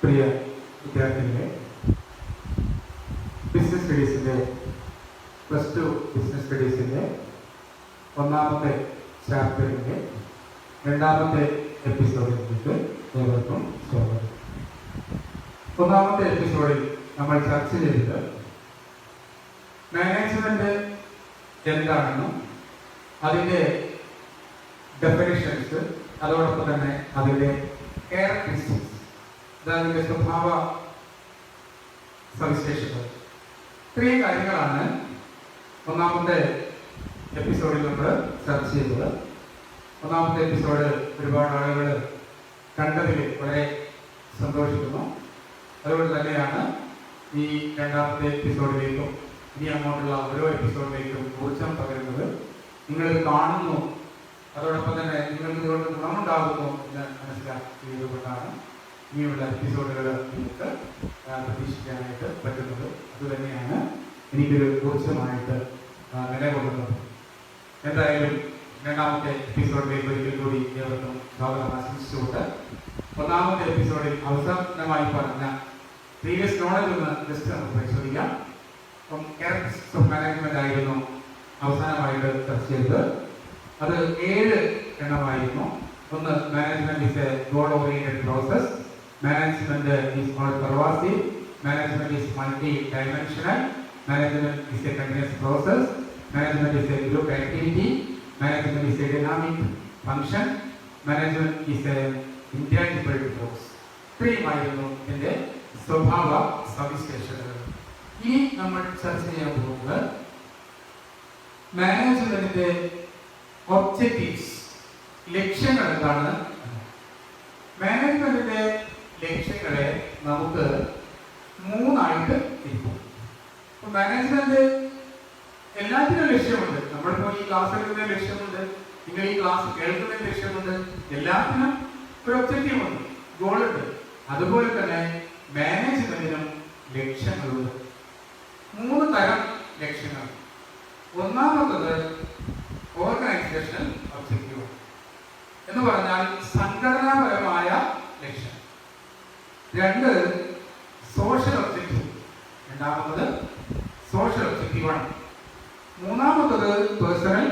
പ്രിയ വിദ്യാർത്ഥികളെ, business സ്റ്റഡീസിൻ്റെ +2 business സ്റ്റഡീസിൻ്റെ ഒന്നാമത്തെ ചാപ്റ്ററിൻ്റെ രണ്ടാമത്തെ എപ്പിസോഡിലേക്ക് ഏവർക്കും സ്വാഗതം. ഒന്നാമത്തെ എപ്പിസോഡിൽ നമ്മൾ ചർച്ച ചെയ്തത് മാനേജ്മെന്റ് എന്താണെന്നും അതിൻ്റെ ഡെഫിനിഷൻസ്, അതോടൊപ്പം തന്നെ അതിൻ്റെ ക്യാരക്ടറിസ്റ്റിക്സ്, അതിൻ്റെ സ്വഭാവ സവിശേഷതകൾ, ഇത്രയും കാര്യങ്ങളാണ് ഒന്നാമത്തെ എപ്പിസോഡിൽ നമ്മൾ ചർച്ച ചെയ്തത്. ഒന്നാമത്തെ എപ്പിസോഡ് ഒരുപാട് ആളുകൾ കണ്ടതിൽ വളരെ സന്തോഷിക്കുന്നു. അതുകൊണ്ട് തന്നെയാണ് ഈ രണ്ടാമത്തെ എപ്പിസോഡിലേക്കും ഇനി അങ്ങോട്ടുള്ള ഓരോ എപ്പിസോഡിലേക്കും ഊർജം പകരുന്നത്. നിങ്ങളിത് കാണുന്നു, അതോടൊപ്പം തന്നെ നിങ്ങൾക്ക് ഇതുകൊണ്ട് ഗുണമുണ്ടാകുന്നു എന്ന് മനസ്സിലാക്കിയതുകൊണ്ടാണ് ഇനിയുള്ള എപ്പിസോഡുകൾ നിങ്ങൾക്ക് പ്രതീക്ഷിക്കാനായിട്ട് പറ്റുന്നത്. അതുതന്നെയാണ് എനിക്കൊരു ഊർജമായിട്ട് നിലകൊള്ളുന്നത്. എന്തായാലും രണ്ടാമത്തെ എപ്പിസോഡിലേക്ക് ഒരിക്കൽ കൂടി ഏവർക്കും സ്വാഗതം ആശംസിച്ചുകൊണ്ട് ഒന്നാമത്തെ എപ്പിസോഡിൽ അവസാനമായി പറഞ്ഞ പ്രീവിയസ് നോളജ് ഒന്ന് ജസ്റ്റ് നമുക്ക് പരിശോധിക്കാം. അപ്പം ക്യാരക്ടറിസ്റ്റിക്സ് ഓഫ് മാനേജ്മെന്റ് ആയിരുന്നു അവസാനമായിട്ട് ചർച്ച ചെയ്തത്. അത് 7 എണ്ണമായിരുന്നു. ഒന്ന്, management is a goal oriented process, management is all pervasive, management is multi dimensional, management is a continuous process, management is a group activity, management is a dynamic function, management is a intangible force. ഇത്രയുമായിരുന്നു ഇതിന്റെ സ്വഭാവ സവിശേഷതകൾ. ഇനി നമ്മൾ ചർച്ച ചെയ്യാൻ പോകുന്നത് മാനേജ്മെന്റിന്റെ ഒബ്ജക്റ്റീവ്സ്, ലക്ഷ്യങ്ങൾ എന്താണ്. മാനേജ്മെന്റിന്റെ ലക്ഷ്യങ്ങളെ നമുക്ക് 3ആയിട്ട് തിരിക്കും. മാനേജ്മെന്റ് എല്ലാത്തിനും ലക്ഷ്യമുണ്ട്. നമ്മളിപ്പോൾ ഈ ക്ലാസ് എടുക്കുന്ന ലക്ഷ്യമുണ്ട്, നിങ്ങൾ ഈ ക്ലാസ് കേൾക്കുന്ന ലക്ഷ്യമുണ്ട്, എല്ലാത്തിനും ഒരു ഒബ്ജക്റ്റീവ് ഉണ്ട്, ഗോളുണ്ട്. അതുപോലെ തന്നെ മാനേജ്മെന്റിനും ലക്ഷ്യങ്ങളുണ്ട്. 3 തരം ലക്ഷ്യങ്ങൾ. ഒന്നാമത്തത് ഓർഗനൈസേഷണൽ ഒബ്ജക്റ്റീവ് എന്ന് പറഞ്ഞാൽ സംഘടനാപരമായ ലക്ഷ്യം. 2, സോഷ്യൽ ഒബ്ജക്റ്റീവ്. രണ്ടാമത്തത് സോഷ്യൽ ഒബ്ജക്റ്റീവാണ്. മൂന്നാമത്തത് പേഴ്സണൽ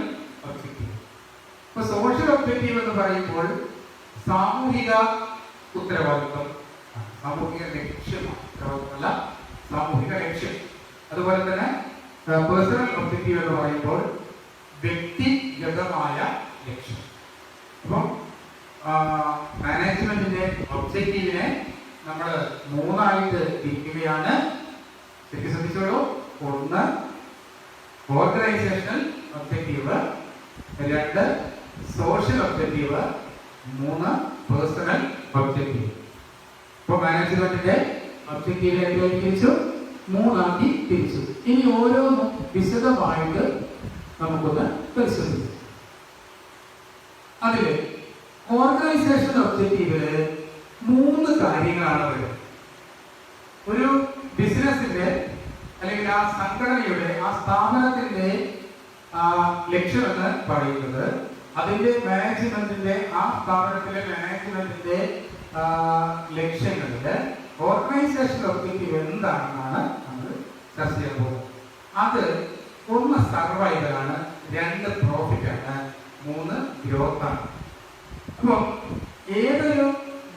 ഒബ്ജക്റ്റീവ്. ഇപ്പൊ സോഷ്യൽ ഒബ്ജക്റ്റീവ് എന്ന് പറയുമ്പോൾ സാമൂഹിക ഉത്തരവാദിത്വം, സാമൂഹിക ലക്ഷ്യമാണ്, ഉത്തരവാദിത്വമല്ല, സാമൂഹിക ലക്ഷ്യം. അതുപോലെ തന്നെ പേഴ്സണൽ ഒബ്ജക്റ്റീവ് എന്ന് പറയുമ്പോൾ വ്യക്തിഗതമായ ലക്ഷ്യം. അപ്പം മാനേജ്മെന്റിന്റെ ഒബ്ജക്റ്റീവിനെ നമ്മൾ 3ആയിട്ട് തിരിക്കുകയാണ്. ശരിക്കും ശ്രദ്ധിച്ചോളൂ. 1 organisational objective, 2 social objective, 3 personal objective. ഇപ്പോൾ മാനേജ്മെന്റിന്റെ ഒബ്ജക്റ്റീവിനെ തിരിച്ചു, 3ആക്കി തിരിച്ചു. ഇനി ഓരോന്നും വിശദമായിട്ട് നമുക്കൊന്ന് പരിശോധിക്കാം. അതില് ഓർഗനൈസേഷൻ ഒബ്ജക്റ്റീവില് 3 കാര്യങ്ങളാണ് വരുന്നത്. ഒരു ബിസിനസിന്റെ അല്ലെങ്കിൽ ആ സംഘടനയുടെ, ആ സ്ഥാപനത്തിന്റെ ലക്ഷ്യം എന്ന് പറയുന്നത് അതിന്റെ മാനേജ്മെന്റിന്റെ, ആ സ്ഥാപനത്തിലെ മാനേജ്മെന്റിന്റെ ലക്ഷ്യങ്ങളില് ഓർഗനൈസേഷൻ ഒബ്ജക്റ്റീവ് എന്താണെന്നാണ് നമ്മൾ ചർച്ച ചെയ്യാൻ പോകുന്നത്. അത് 1 സർവൈവലാണ്, 2 പ്രോഫിറ്റ് ആണ്, 3 ഗ്രോത്ത് ആണ്. അപ്പം ഏതൊരു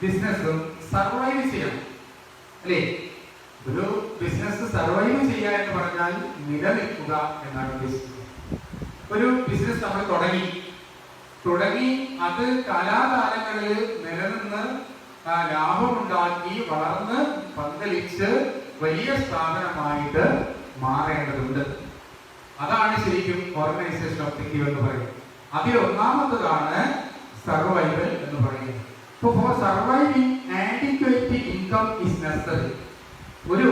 ബിസിനസ്സും സർവൈവ് ചെയ്യണം, അല്ലേ? ഒരു ബിസിനസ് സർവൈവ് ചെയ്യുക എന്ന് പറഞ്ഞാൽ നിലനിൽക്കുക എന്നാണ് ഉദ്ദേശിക്കുന്നത്. ഒരു ബിസിനസ് നമ്മൾ തുടങ്ങി അത് കാലാകാലങ്ങളിൽ നിലനിന്ന് ലാഭമുണ്ടാക്കി വളർന്ന് പന്തലിച്ച് വലിയ സ്ഥാപനമായിട്ട് മാറേണ്ടതുണ്ട്. അതാണ് ശരിക്കും ഓർഗനൈസേഷൻ ഒബ്ജക്റ്റീവ് എന്ന് പറയുന്നത്. അതിൽ ഒന്നാമത്തതാണ് സർവൈവൽ എന്ന് പറയുന്നത്. For surviving adequate income is necessary. ഒരു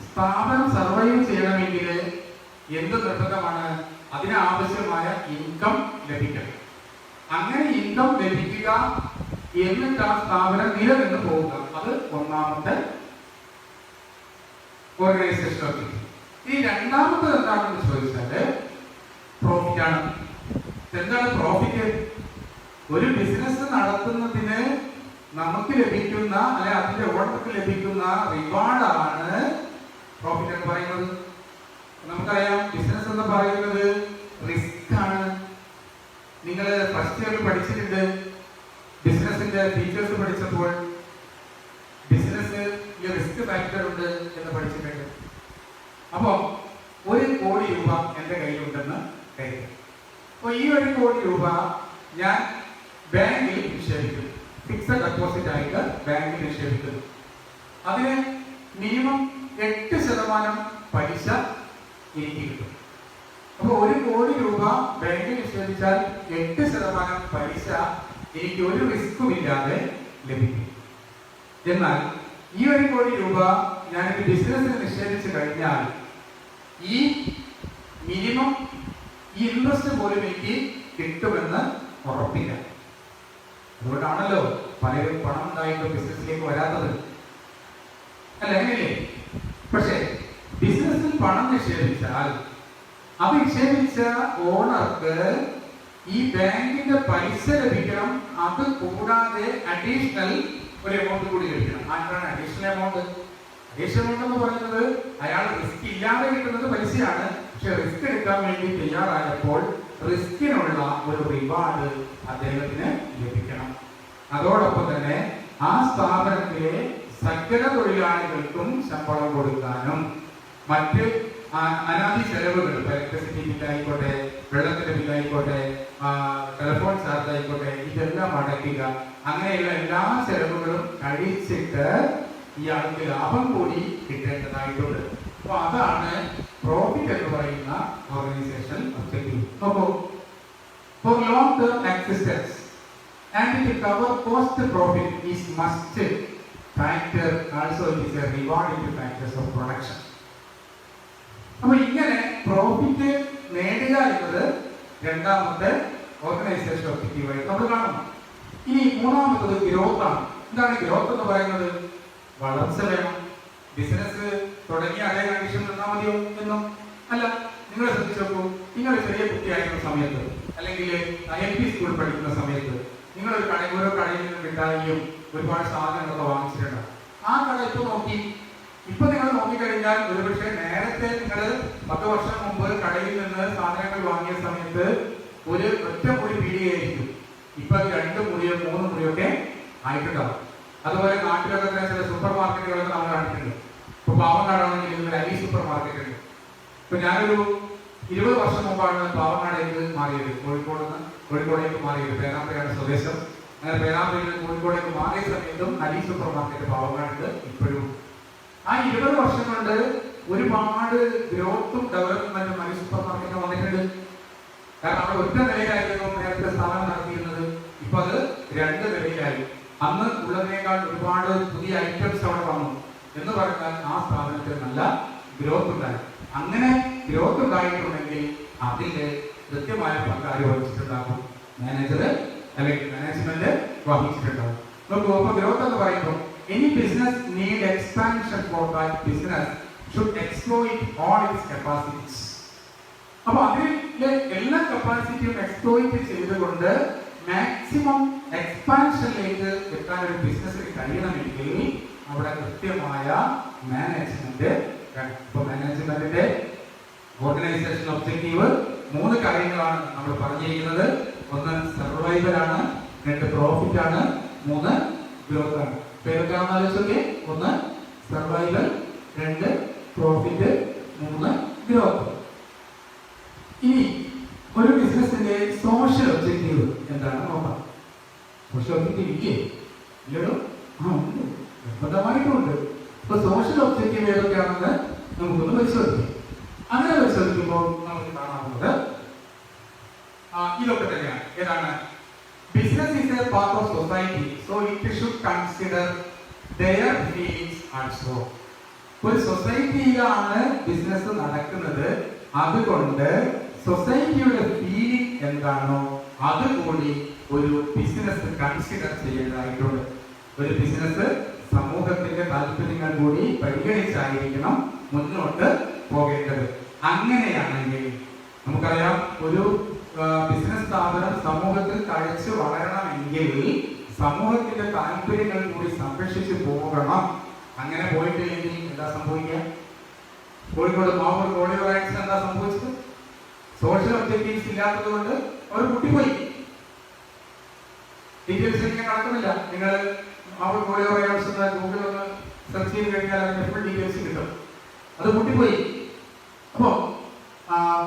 സ്ഥാപനം സർവൈവ് ചെയ്യണമെങ്കിൽ എന്ത് നിർബന്ധമാണ്? അതിനാവശ്യമായ ഇൻകം ലഭിക്കണം. അങ്ങനെ ഇൻകം ലഭിക്കുക, എന്നിട്ട് ആ സ്ഥാപനം നിലനിന്ന് പോവുക. അത് ഒന്നാമത്തെ ഓർഗനൈസേഷൻ ഒബ്ജക്റ്റീവ്. ഈ രണ്ടാമത്തത് എന്താണെന്ന് ചോദിച്ചാല് പ്രോഫിറ്റ് ആണ്. എന്താണ് പ്രോഫിറ്റ്? ഒരു ബിസിനസ് നടത്തുന്നതിന് നമുക്ക് ലഭിക്കുന്ന അല്ലെ അതിന്റെ ഓണർക്ക് ലഭിക്കുന്ന റിവാർഡാണ് പ്രോഫിറ്റ് എന്ന് പറയുന്നത്. നമുക്കറിയാം ബിസിനസ് എന്ന് പറയുന്നത് റിസ്ക് ആണ്. നിങ്ങൾ ഫസ്റ്റ് ഇയറിൽ പഠിച്ചിട്ടുണ്ട് ബിസിനസിന്റെ ഫീച്ചേഴ്സ് പഠിച്ചപ്പോൾ ബിസിനസ് റിസ്ക് ഫാക്ടർ ഉണ്ട് എന്ന് പഠിച്ചിട്ടുണ്ട്. അപ്പോൾ 1 കോടി രൂപ എൻ്റെ കയ്യിലുണ്ടെന്ന് കരുതുക. അപ്പോൾ ഈ 1 കോടി രൂപ ഞാൻ ബാങ്കിൽ നിക്ഷേപിക്കുന്നു, ഫിക്സഡ് ഡെപ്പോസിറ്റ് ആയിട്ട് ബാങ്കിൽ നിക്ഷേപിക്കുന്നു. അതിന് മിനിമം 8% പലിശ എനിക്ക് കിട്ടും. അപ്പോൾ 1 കോടി രൂപ ബാങ്കിൽ നിക്ഷേപിച്ചാൽ 8% പലിശ എനിക്ക് ഒരു റിസ്ക്കും ഇല്ലാതെ ലഭിക്കും. എന്നാൽ ഈ 1 കോടി രൂപ ഞാൻ ബിസിനസ്സിന് നിക്ഷേപിച്ചു കഴിഞ്ഞാൽ ഈ മിനിമം ഈ ഇൻട്രസ്റ്റ് പോലും എനിക്ക് കിട്ടുമെന്ന് ഉറപ്പിക്കാം. അതുകൊണ്ടാണല്ലോ പലരും പണം ഉണ്ടായിട്ട് ബിസിനസ്സിലേക്ക് വരാത്തത്, അല്ല എങ്ങനെയല്ലേ? പക്ഷെ ബിസിനസ്സിൽ പണം നിക്ഷേപിച്ചാൽ അത് നിക്ഷേപിച്ച ഓണർക്ക് ഈ ബാങ്കിന്റെ പൈസ ലഭിക്കണം. അത് കൂടാതെ അഡീഷണൽ ഒരു എമൗണ്ട് കൂടി ലഭിക്കണം. ആർക്കാണ് അഡീഷണൽ എമൗണ്ട്? അഡീഷണൽ എമൗണ്ട് എന്ന് പറയുന്നത് അയാൾ റിസ്ക് ഇല്ലാതെ കിട്ടുന്നത് പലിശയാണ്. പക്ഷെ റിസ്ക് എടുക്കാൻ വേണ്ടി തയ്യാറായപ്പോൾ റിസ്കിനുള്ള ഒരു റിവാർഡ് അദ്ദേഹത്തിന് ലഭിക്കണം. അതോടൊപ്പം തന്നെ ആ സ്ഥാപനത്തിലെ സകല തൊഴിലാളികൾക്കും ശമ്പളം കൊടുക്കാനും മറ്റ് അനാദി ചെലവുകൾ, ഇലക്ട്രിസിറ്റി ബില്ലായിക്കോട്ടെ, വെള്ളത്തിന്റെ ബില്ലായിക്കോട്ടെ, ടെലിഫോൺ ചാർജ് ആയിക്കോട്ടെ, ഇതെല്ലാം അടയ്ക്കുക. അങ്ങനെയുള്ള എല്ലാ ചെലവുകളും കഴിച്ചിട്ട് ഇയാൾക്ക് ലാഭം കൂടി കിട്ടേണ്ടതായിട്ടുണ്ട്. അപ്പൊ അതാണ് പ്രോഫിറ്റ് എന്ന് പറയുന്ന ഓർഗനൈസേഷൻ ഒബ്ജക്റ്റീവ്. നോക്കൂ, for long term existence and to cover cost profit is must factor also it is a rewarding factors of production. അപ്പൊ ഇങ്ങനെ പ്രോഫിറ്റ് നേടുക എന്നത് രണ്ടാമത്തെ ഓർഗനൈസേഷൻ ഒബ്ജക്റ്റീവായിട്ട് നമ്മൾ കാണുന്നു. ഇനി മൂന്നാമത്തത് ഗ്രോത്ത് ആണ്. എന്താണ് ഗ്രോത്ത് എന്ന് പറയുന്നത്? വളർച്ച വേണം. ബിസിനസ് തുടങ്ങിയ അതേ കണ്ടീഷൻ നിന്നാൽ മതിയോ എന്നും അല്ല. നിങ്ങൾ ശ്രദ്ധിച്ചു നോക്കൂ, നിങ്ങൾ ചെറിയ കുട്ടിയായിരുന്ന സമയത്ത് അല്ലെങ്കിൽ LP സ്കൂൾ പഠിക്കുന്ന സമയത്ത് നിങ്ങൾ ഓരോ കടയിൽ നിന്ന് മിഠായിയും ഒരുപാട് സാധനങ്ങളൊക്കെ വാങ്ങിച്ചിട്ടുണ്ടാവും. ആ കട ഇപ്പൊ നിങ്ങൾ നോക്കിക്കഴിഞ്ഞാൽ ഒരുപക്ഷെ നേരത്തെ നിങ്ങൾ 10 വർഷം മുമ്പ് കടയിൽ നിന്ന് സാധനങ്ങൾ വാങ്ങിയ സമയത്ത് ഒരു ഒറ്റ മുറി പീടികയായിരിക്കും. ഇപ്പൊ 2 മുറിയോ 3 മുറിയോ ഒക്കെ ആയിട്ടുണ്ടാവും. അതുപോലെ നാട്ടിലൊക്കെ തന്നെ ചില സൂപ്പർ മാർക്കറ്റുകളൊക്കെ നമ്മൾ കണ്ടിട്ടുണ്ട്. ഇപ്പൊ പാവനാടാണെങ്കിൽ അരി സൂപ്പർ മാർക്കറ്റ് ഉണ്ട്. ഇപ്പൊ ഞാനൊരു 20 വർഷം മുമ്പാണ് പാവനാടേക്ക് മാറിയത്. കോഴിക്കോടേക്ക് മാറിയത്. പേരാമ്പ്രയാണ് സ്വദേശം. അങ്ങനെ പേരാമ്പ്രയിൽ കോഴിക്കോടേക്ക് മാറിയ സമയത്തും അരി സൂപ്പർ മാർക്കറ്റ് പാവനാടുണ്ട് ഇപ്പോഴും. ആ 20 വർഷം കൊണ്ട് ഒരുപാട് ഗ്രോത്തും ഡെവലപ്മെന്റും അരി സൂപ്പർ മാർക്കറ്റ് വന്നിട്ടുണ്ട്. കാരണം അവിടെ ഒറ്റ നിലയിലായിരുന്നു നേരത്തെ സ്ഥാപനം നടത്തിയിരുന്നത്. ഇപ്പൊ അത് 2 നിലയിലായി. അന്ന് ഉള്ളതിനേക്കാൾ ഒരുപാട് പുതിയ ഐറ്റംസ് അവിടെ വന്നു എന്ന് പറഞ്ഞാൽ ആ സ്ഥാപനത്തിൽ നല്ല ഗ്രോത്ത് ഉണ്ടായി. അങ്ങനെ ഗ്രോത്ത് ഉണ്ടായിട്ടുണ്ടെങ്കിൽ അതിന്റെ കൃത്യമായ പങ്കാളി വഹിച്ചിട്ടുണ്ടാകും മാനേജർ അല്ലെങ്കിൽ മാനേജ്മെന്റ് വഹിച്ചിട്ടുണ്ടാകും. നോക്കൂ, അപ്പൊ ഗ്രോത്ത് എന്ന് പറയുമ്പോൾ any business need expansion for that business should exploit all its capacities. അപ്പോൾ അതിലെ എല്ലാ കപ്പാസിറ്റിയും എക്സ്പ്ലോയിറ്റ് ചെയ്തുകൊണ്ട് മാക്സിമം എക്സ്പാൻഷനിലേക്ക് എത്താൻ ഒരു ബിസിനസ്സിന് കഴിയണമെങ്കിൽ അവിടെ കൃത്യമായ മാനേജ്മെന്റ് വേണം. ഇപ്പൊ മാനേജ്മെന്റിന്റെ ഓർഗനൈസേഷൻ ഒബ്ജക്റ്റീവ് 3 കാര്യങ്ങളാണ് നമ്മൾ പറഞ്ഞിരിക്കുന്നത്. 1 സർവൈവൽ ആണ്, 2 പ്രോഫിറ്റ് ആണ്, 3 ഗ്രോത്ത് ആണ്. പേരൊക്കെയാണെന്ന് ആലോചിച്ചൊക്കെ 1 സർവൈവൽ, 2 പ്രോഫിറ്റ്, 3 ഗ്രോത്ത്. ഇനി ഒരു ബിസിനസിന്റെ സോഷ്യൽ ഒബ്ജക്റ്റീവ് എന്താണെന്ന് നോക്കാം. സോഷ്യൽ ഒബ്ജക്റ്റീവ് ഇല്ലേ? ഇല്ലല്ലോ? ഉണ്ട്, നിർബന്ധമായിട്ടുമുണ്ട്. ഇപ്പൊ സോഷ്യൽ ഒബ്ജക്റ്റീവ് ഏതൊക്കെയാണെന്ന് നമുക്കൊന്ന് പരിശോധിക്കാം. അങ്ങനെ പരിശോധിക്കുമ്പോൾ നമുക്ക് കാണാവുന്നത് ഇതൊക്കെ തന്നെയാണ്. ഏതാണ്? Business is A part of society, so it should consider their feelings also. ഒരു സൊസൈറ്റിയിലാണ് ബിസിനസ് നടക്കുന്നത്. അതുകൊണ്ട് സൊസൈറ്റിയുടെ ഫീലിംഗ് എന്താണോ അതുകൂടി ഒരു ബിസിനസ് കൺസിഡർ ചെയ്യേണ്ടതായിട്ടുണ്ട്. ഒരു ബിസിനസ് സമൂഹത്തിന്റെ താല്പര്യങ്ങൾ കൂടി പരിഗണിച്ചായിരിക്കണം മുന്നോട്ട് പോകേണ്ടത്. അങ്ങനെയാണെങ്കിൽ നമുക്കറിയാം, ഒരു ബിസിനസ് സ്ഥാപനം സമൂഹത്തിൽ കഴിച്ചു വളരണമെങ്കിൽ സമൂഹത്തിന്റെ താല്പര്യങ്ങൾ കൂടി സംരക്ഷിച്ചു പോകണം. അങ്ങനെ പോയിട്ടില്ലെങ്കിൽ എന്താ സംഭവിക്കുക? കോഴിക്കോട് മാവൂർ കോളിയോ റൈറ്റ്സ് എന്താ സംഭവിച്ചത്? സോഷ്യൽ ഒബ്ജക്റ്റീവ്സ് ഇല്ലാത്തത് കൊണ്ട് അവർ പൊട്ടിപ്പോയി. ഡീറ്റെയിൽസ് ഞാൻ നടക്കുന്നില്ല. നിങ്ങൾ മാവൂർ കോളിയോ റൈറ്റ്സ് ഗൂഗിളിൽ ഒന്ന് സെർച്ച് ചെയ്ത് കഴിഞ്ഞാൽ അതിന്റെ ഫുൾ ഡീറ്റെയിൽസ് കിട്ടും. അത് പൊട്ടിപ്പോയി. അപ്പോ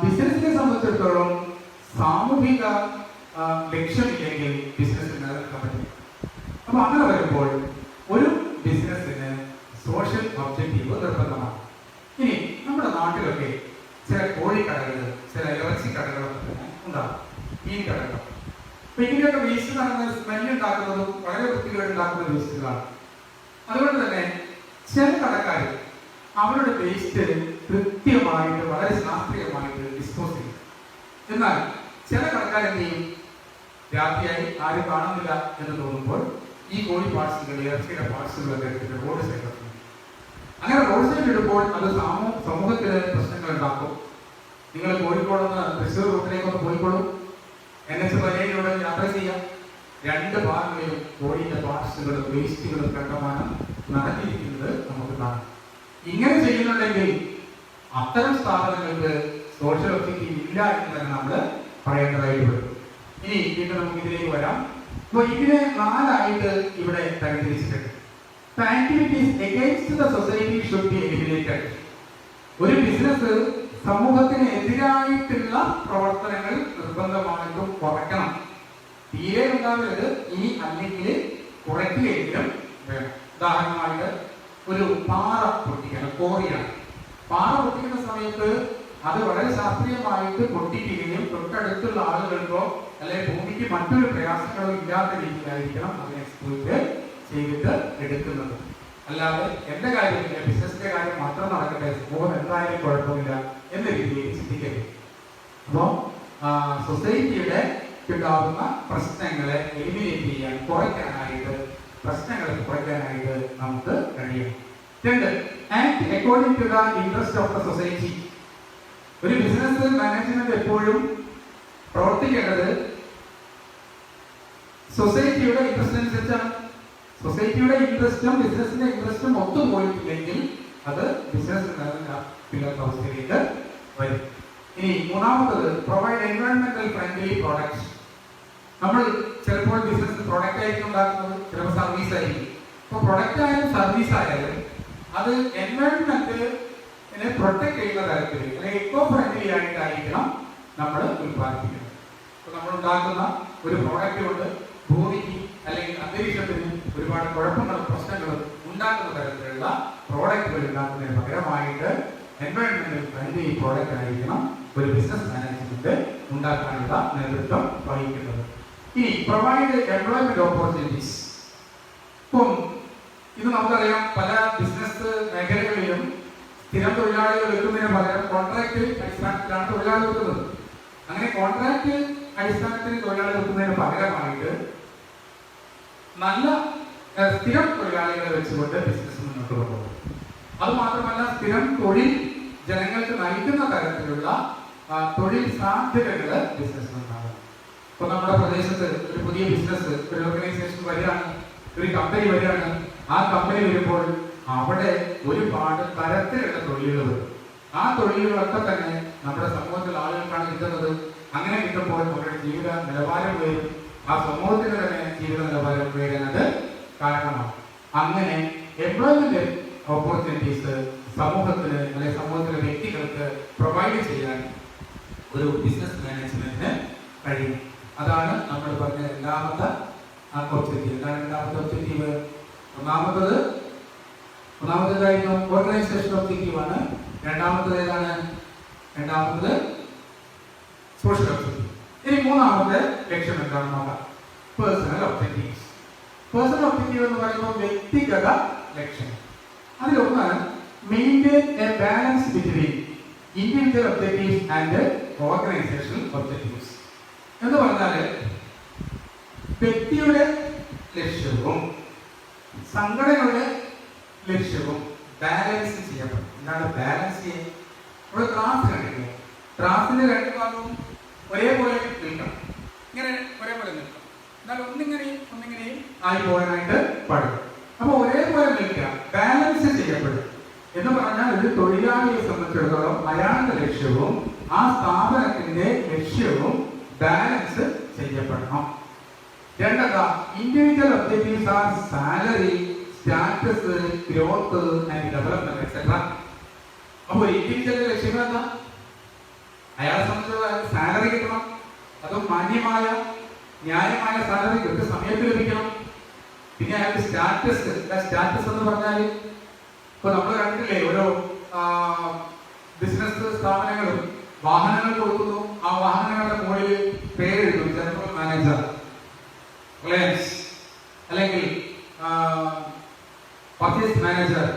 ബിസിനസിനെ സംബന്ധിച്ചിടത്തോളം സാമൂഹിക ലക്ഷ്യമില്ലെങ്കിൽ ബിസിനസ് നിലനിൽക്കാൻ പറ്റും. അപ്പൊ അങ്ങനെ വരുമ്പോൾ ഒരു ബിസിനസ്സിന് സോഷ്യൽ ഒബ്ജക്റ്റീവ് നിർബന്ധമാണ്. ഇനി നമ്മുടെ നാട്ടിലൊക്കെ ചില കോഴിക്കടകൾ, ചില ഇറച്ചി കടകളൊക്കെ തന്നെ ഉണ്ടാകും, മീൻ കടകൾ. അപ്പൊ ഇങ്ങനെയൊക്കെ വേസ്റ്റ് നടന്ന സ്മെല്ല് ഉണ്ടാക്കുന്നതും വളരെ വൃത്തികേടുണ്ടാക്കുന്ന വേസ്റ്റുകളാണ്. അതുകൊണ്ട് തന്നെ ചില കടക്കാർ അവരുടെ വേസ്റ്റ് കൃത്യമായിട്ട് വളരെ ശാസ്ത്രീയമായിട്ട് ഡിസ്പോസ് ചെയ്യും. എന്നാൽ ചില കടക്കാർ എന്ത് ചെയ്യും? രാത്രിയായി ആരും കാണുന്നില്ല എന്ന് തോന്നുമ്പോൾ ഈ കോഴി പാർട്സുകൾ, ഇറച്ചിയുടെ പാർട്സുകളൊക്കെ എടുത്തിട്ട് റോഡ് സൈഡിൽ. അങ്ങനെ റോഡ് സൈഡിൽ ഇടുമ്പോൾ അത് സമൂഹത്തിന് പ്രശ്നങ്ങൾ ഉണ്ടാക്കും. നിങ്ങൾ കോഴിക്കോട് നിന്ന് തൃശ്ശൂർ റൂട്ടിലേക്കൊന്ന് പോയിക്കോളും. NH-17 യാത്ര ചെയ്യാം. രണ്ട് ഭാഗങ്ങളിലും കോഴിയുടെ പാർട്സുകളും വേസ്റ്റുകളും കണ്ടമാനം നടത്തിയിരിക്കുന്നത് നമുക്ക് കാണാം. ഇങ്ങനെ ചെയ്യുന്നുണ്ടെങ്കിൽ അത്തരം സ്ഥാപനങ്ങൾക്ക് സോഷ്യൽ ഒബ്ജക്റ്റീവ് ഇല്ല എന്ന് തന്നെ നമ്മൾ പറയേണ്ടതായിട്ട് വരും. ഇനി വീണ്ടും നമുക്ക് ഇതിലേക്ക് വരാം. അപ്പോൾ ഇതിനെ 4 ആയിട്ട് ഇവിടെ തരംതിരിച്ചിട്ടുണ്ട്. Activities against the society should be eliminated. ഒരു ബിസിനസ് സമൂഹത്തിന് എതിരായിട്ടുള്ള പ്രവർത്തനങ്ങൾ നിർബന്ധമായിട്ടും കുറയ്ക്കണം. തീരെ ഉണ്ടാകരുത്, ഇനി അല്ലെങ്കിൽ കുറയ്ക്കുകയെങ്കിലും വേണം. ഉദാഹരണമായിട്ട് ഒരു പാറ പൊട്ടിക്കണം, കോറിയാണ്. പാറ പൊട്ടിക്കുന്ന സമയത്ത് അത് വളരെ ശാസ്ത്രീയമായിട്ട് പൊട്ടിക്കുകയും തൊട്ടടുത്തുള്ള ആളുകൾക്കോ അല്ലെങ്കിൽ ഭൂമിക്ക് മറ്റൊരു പ്രയാസങ്ങളോ ഇല്ലാത്ത രീതിയിലായിരിക്കണം അതിനെ എക്സ്പ്ലോയിറ്റ് ചെയ്തിട്ട് എടുക്കുന്നത്. അല്ലാതെ എന്റെ കാര്യമില്ല, ബിസിനസിന്റെ കാര്യം മാത്രം നടക്കട്ടെ, സമൂഹം എന്തായാലും കുഴപ്പമില്ല എന്ന രീതിയിൽ ചിന്തിക്കരുത്. അപ്പോൾ സൊസൈറ്റിയുടെ ഉണ്ടാകുന്ന പ്രശ്നങ്ങളെ എലിമിനേറ്റ് ചെയ്യാൻ, കുറയ്ക്കാനായിട്ട്, പ്രശ്നങ്ങളെ കുറയ്ക്കാനായിട്ട് നമുക്ക് കഴിയും. 2, act according to the interest of the society. ഒരു ബിസിനസ് മാനേജ്മെന്റ് എപ്പോഴും പ്രവർത്തിക്കേണ്ടത് സൊസൈറ്റിയുടെ ഇൻട്രസ്റ്റ് അനുസരിച്ചാണ്. സൊസൈറ്റിയുടെ ഇൻട്രസ്റ്റും ബിസിനസിന്റെ ഇൻട്രസ്റ്റും ഒത്തുപോയിട്ടില്ലെങ്കിൽ അത് ബിസിനസ് നിലനിൽക്കാത്ത അവസ്ഥയിലേക്ക് വരും. ഇനി 3ാമത്തത് പ്രൊവൈഡ് എൻവയോൺമെന്റൽ ഫ്രണ്ട്ലി പ്രോഡക്ട്സ്. നമ്മൾ ചിലപ്പോൾ ബിസിനസ് പ്രോഡക്റ്റ് ആയിരിക്കും ഉണ്ടാക്കുന്നത്, ചിലപ്പോൾ സർവീസ് ആയിരിക്കും. അപ്പോൾ പ്രൊഡക്റ്റ് ആയാലും സർവീസ് ആയാലും അത് എൻവയോൺമെന്റിനെ പ്രൊട്ടക്ട് ചെയ്യുന്ന തരത്തിൽ അല്ലെങ്കിൽ എക്കോ ഫ്രണ്ട്ലി ആയിട്ടായിരിക്കണം നമ്മൾ ഉത്പാദിപ്പിക്കുന്നത്. അപ്പോൾ നമ്മൾ ഉണ്ടാക്കുന്ന ഒരു പ്രോഡക്റ്റ് കൊണ്ട് ഭൂമിക്ക് അല്ലെങ്കിൽ അന്തരീക്ഷത്തിന് ഒരുപാട് കുഴപ്പങ്ങളും പ്രശ്നങ്ങളും ഉണ്ടാക്കുന്ന തരത്തിലുള്ള പ്രോഡക്റ്റുകൾ ഉണ്ടാക്കുന്നതിന് പകരമായിട്ട് എൻവയോൺമെന്റൽ ഫ്രണ്ട്ലി പ്രോഡക്റ്റ് ആയിരിക്കണം ഒരു ബിസിനസ് മാനേജ്മെന്റ് ഉണ്ടാക്കാനുള്ള നേതൃത്വം വഹിക്കുന്നത്. ഇനി പ്രൊവൈഡ് എംപ്ലോയ്മെന്റ് ഓപ്പർച്യൂണിറ്റീസ്. ഇപ്പം ഇത് നമുക്കറിയാം, പല ബിസിനസ് മേഖലകളിലും സ്ഥിരം തൊഴിലാളികൾ വെക്കുന്നതിന് പകരം കോൺട്രാക്ട് അടിസ്ഥാനത്തിലാണ് തൊഴിലാളി വെക്കുന്നത്. അങ്ങനെ കോൺട്രാക്ട് അടിസ്ഥാനത്തിൽ തൊഴിലാളി വെക്കുന്നതിന് പകരമായിട്ട് നല്ല സ്ഥിരം തൊഴിലാളികളെ വെച്ചുകൊണ്ട് ബിസിനസ് മുന്നോട്ട് കൊണ്ടുപോകും. അതുമാത്രമല്ല, സ്ഥിരം തൊഴിൽ ജനങ്ങൾക്ക് നൽകുന്ന തരത്തിലുള്ള തൊഴിൽ സാധ്യതകൾ ബിസിനസ് ഉണ്ടാകും. ഇപ്പൊ നമ്മുടെ പ്രദേശത്ത് ഒരു പുതിയ ബിസിനസ്, ഒരു ഓർഗനൈസേഷൻ വരികയാണ്, ഒരു കമ്പനി വരികയാണ്. ആ കമ്പനി വരുമ്പോൾ അവിടെ ഒരുപാട് തരത്തിലുള്ള തൊഴിലുകൾ വരും. ആ തൊഴിലുകളൊക്കെ തന്നെ നമ്മുടെ സമൂഹത്തിൽ ആളുകൾക്കാണ് കിട്ടുന്നത്. അങ്ങനെ കിട്ടുമ്പോൾ അവരുടെ ജീവിത നിലവാരം ഉയരും, ആ സമൂഹത്തിന് തന്നെ ജീവിത നിലവാരം ഉയരാൻ അത് കാരണമാണ്. അങ്ങനെ എംപ്ലോയ്മെന്റ് ഓപ്പർച്യൂണിറ്റീസ് സമൂഹത്തിന് അല്ലെങ്കിൽ സമൂഹത്തിലെ വ്യക്തികൾക്ക് പ്രൊവൈഡ് ചെയ്യാൻ ഒരു ബിസിനസ് മാനേജ്മെന്റിന് കഴിയും. അതാണ് നമ്മൾ പറഞ്ഞ രണ്ടാമത്തെ ഒബ്ജക്റ്റീവ്. എന്താണ് രണ്ടാമത്തെ ഒബ്ജക്റ്റീവ്? ഒന്നാമത്തേതായിരുന്നു ഓർഗനൈസേഷൻ ഒബ്ജക്റ്റീവ് ആണ്. രണ്ടാമത്തത് ഏതാണ്? രണ്ടാമത്തത് സോഷ്യൽ ഒബ്ജക്റ്റീവ്. ഇനി 3ാമത്തെ ലക്ഷ്യം എന്താണ് നോക്കാം. Personal objectives. പേഴ്സണൽ ഒബ്ജക്റ്റീവ് എന്ന് പറയുമ്പോൾ വ്യക്തിഗത ലക്ഷ്യം. അതിലൊന്ന് maintain A balance between individual objectives and organisational objectives. എന്ന് പറഞ്ഞാൽ വ്യക്തിയുടെ ലക്ഷ്യവും സംഘടനയുടെ ലക്ഷ്യവും ബാലൻസ് ചെയ്യപ്പെടും. എന്താണ് ബാലൻസ് ചെയ്യുക? നമ്മൾ ത്രാസ് കണ്ടിട്ടില്ല, ത്രാസിന്റെ 2 ഭാഗവും ഒരേപോലെ നിൽക്കണം, ഇങ്ങനെ ഒരേപോലെ നിൽക്കണം. എന്നാൽ ഒന്നിങ്ങനെയും ആയി പോകാനായിട്ട് പാടില്ല. അപ്പൊ ഒരേപോലെ നിൽക്കുക, ബാലൻസ് ചെയ്യപ്പെടും എന്ന് പറഞ്ഞാൽ ഒരു തൊഴിലാളിയെ സംബന്ധിച്ചിടത്തോളം അയാളുടെ ലക്ഷ്യവും ആ സ്ഥാപനത്തിന്റെ ലക്ഷ്യവും ബാലൻസ് ചെയ്യപ്പെടണം. രണ്ടാമതാ, individual objectives are salary, status, growth and development etcetera. അപ്പൊ ഇൻഡിവിജ്വലിന്റെ ലക്ഷ്യങ്ങൾ എന്താ? അയാളെ സംബന്ധിച്ചിടത്തോളം സാലറി കിട്ടണം, അതും മാന്യമായ ന്യായമായ സാലറി കൃത്യസമയത്ത് ലഭിക്കണം. പിന്നെ അയാൾക്ക് സ്റ്റാറ്റസ്, സ്റ്റാറ്റസ് എന്ന് പറഞ്ഞാൽ ഇപ്പൊ നമ്മൾ കണ്ടിട്ടില്ലേ, ഓരോ ബിസിനസ് സ്ഥാപനങ്ങളും വാഹനങ്ങൾ കൊടുക്കുന്നു, ആ വാഹനങ്ങളുടെ മുകളിൽ പേരെഴുതും, ജനറൽ മാനേജർ റിലയൻസ്, അല്ലെങ്കിൽ പർച്ചേസ് മാനേജർ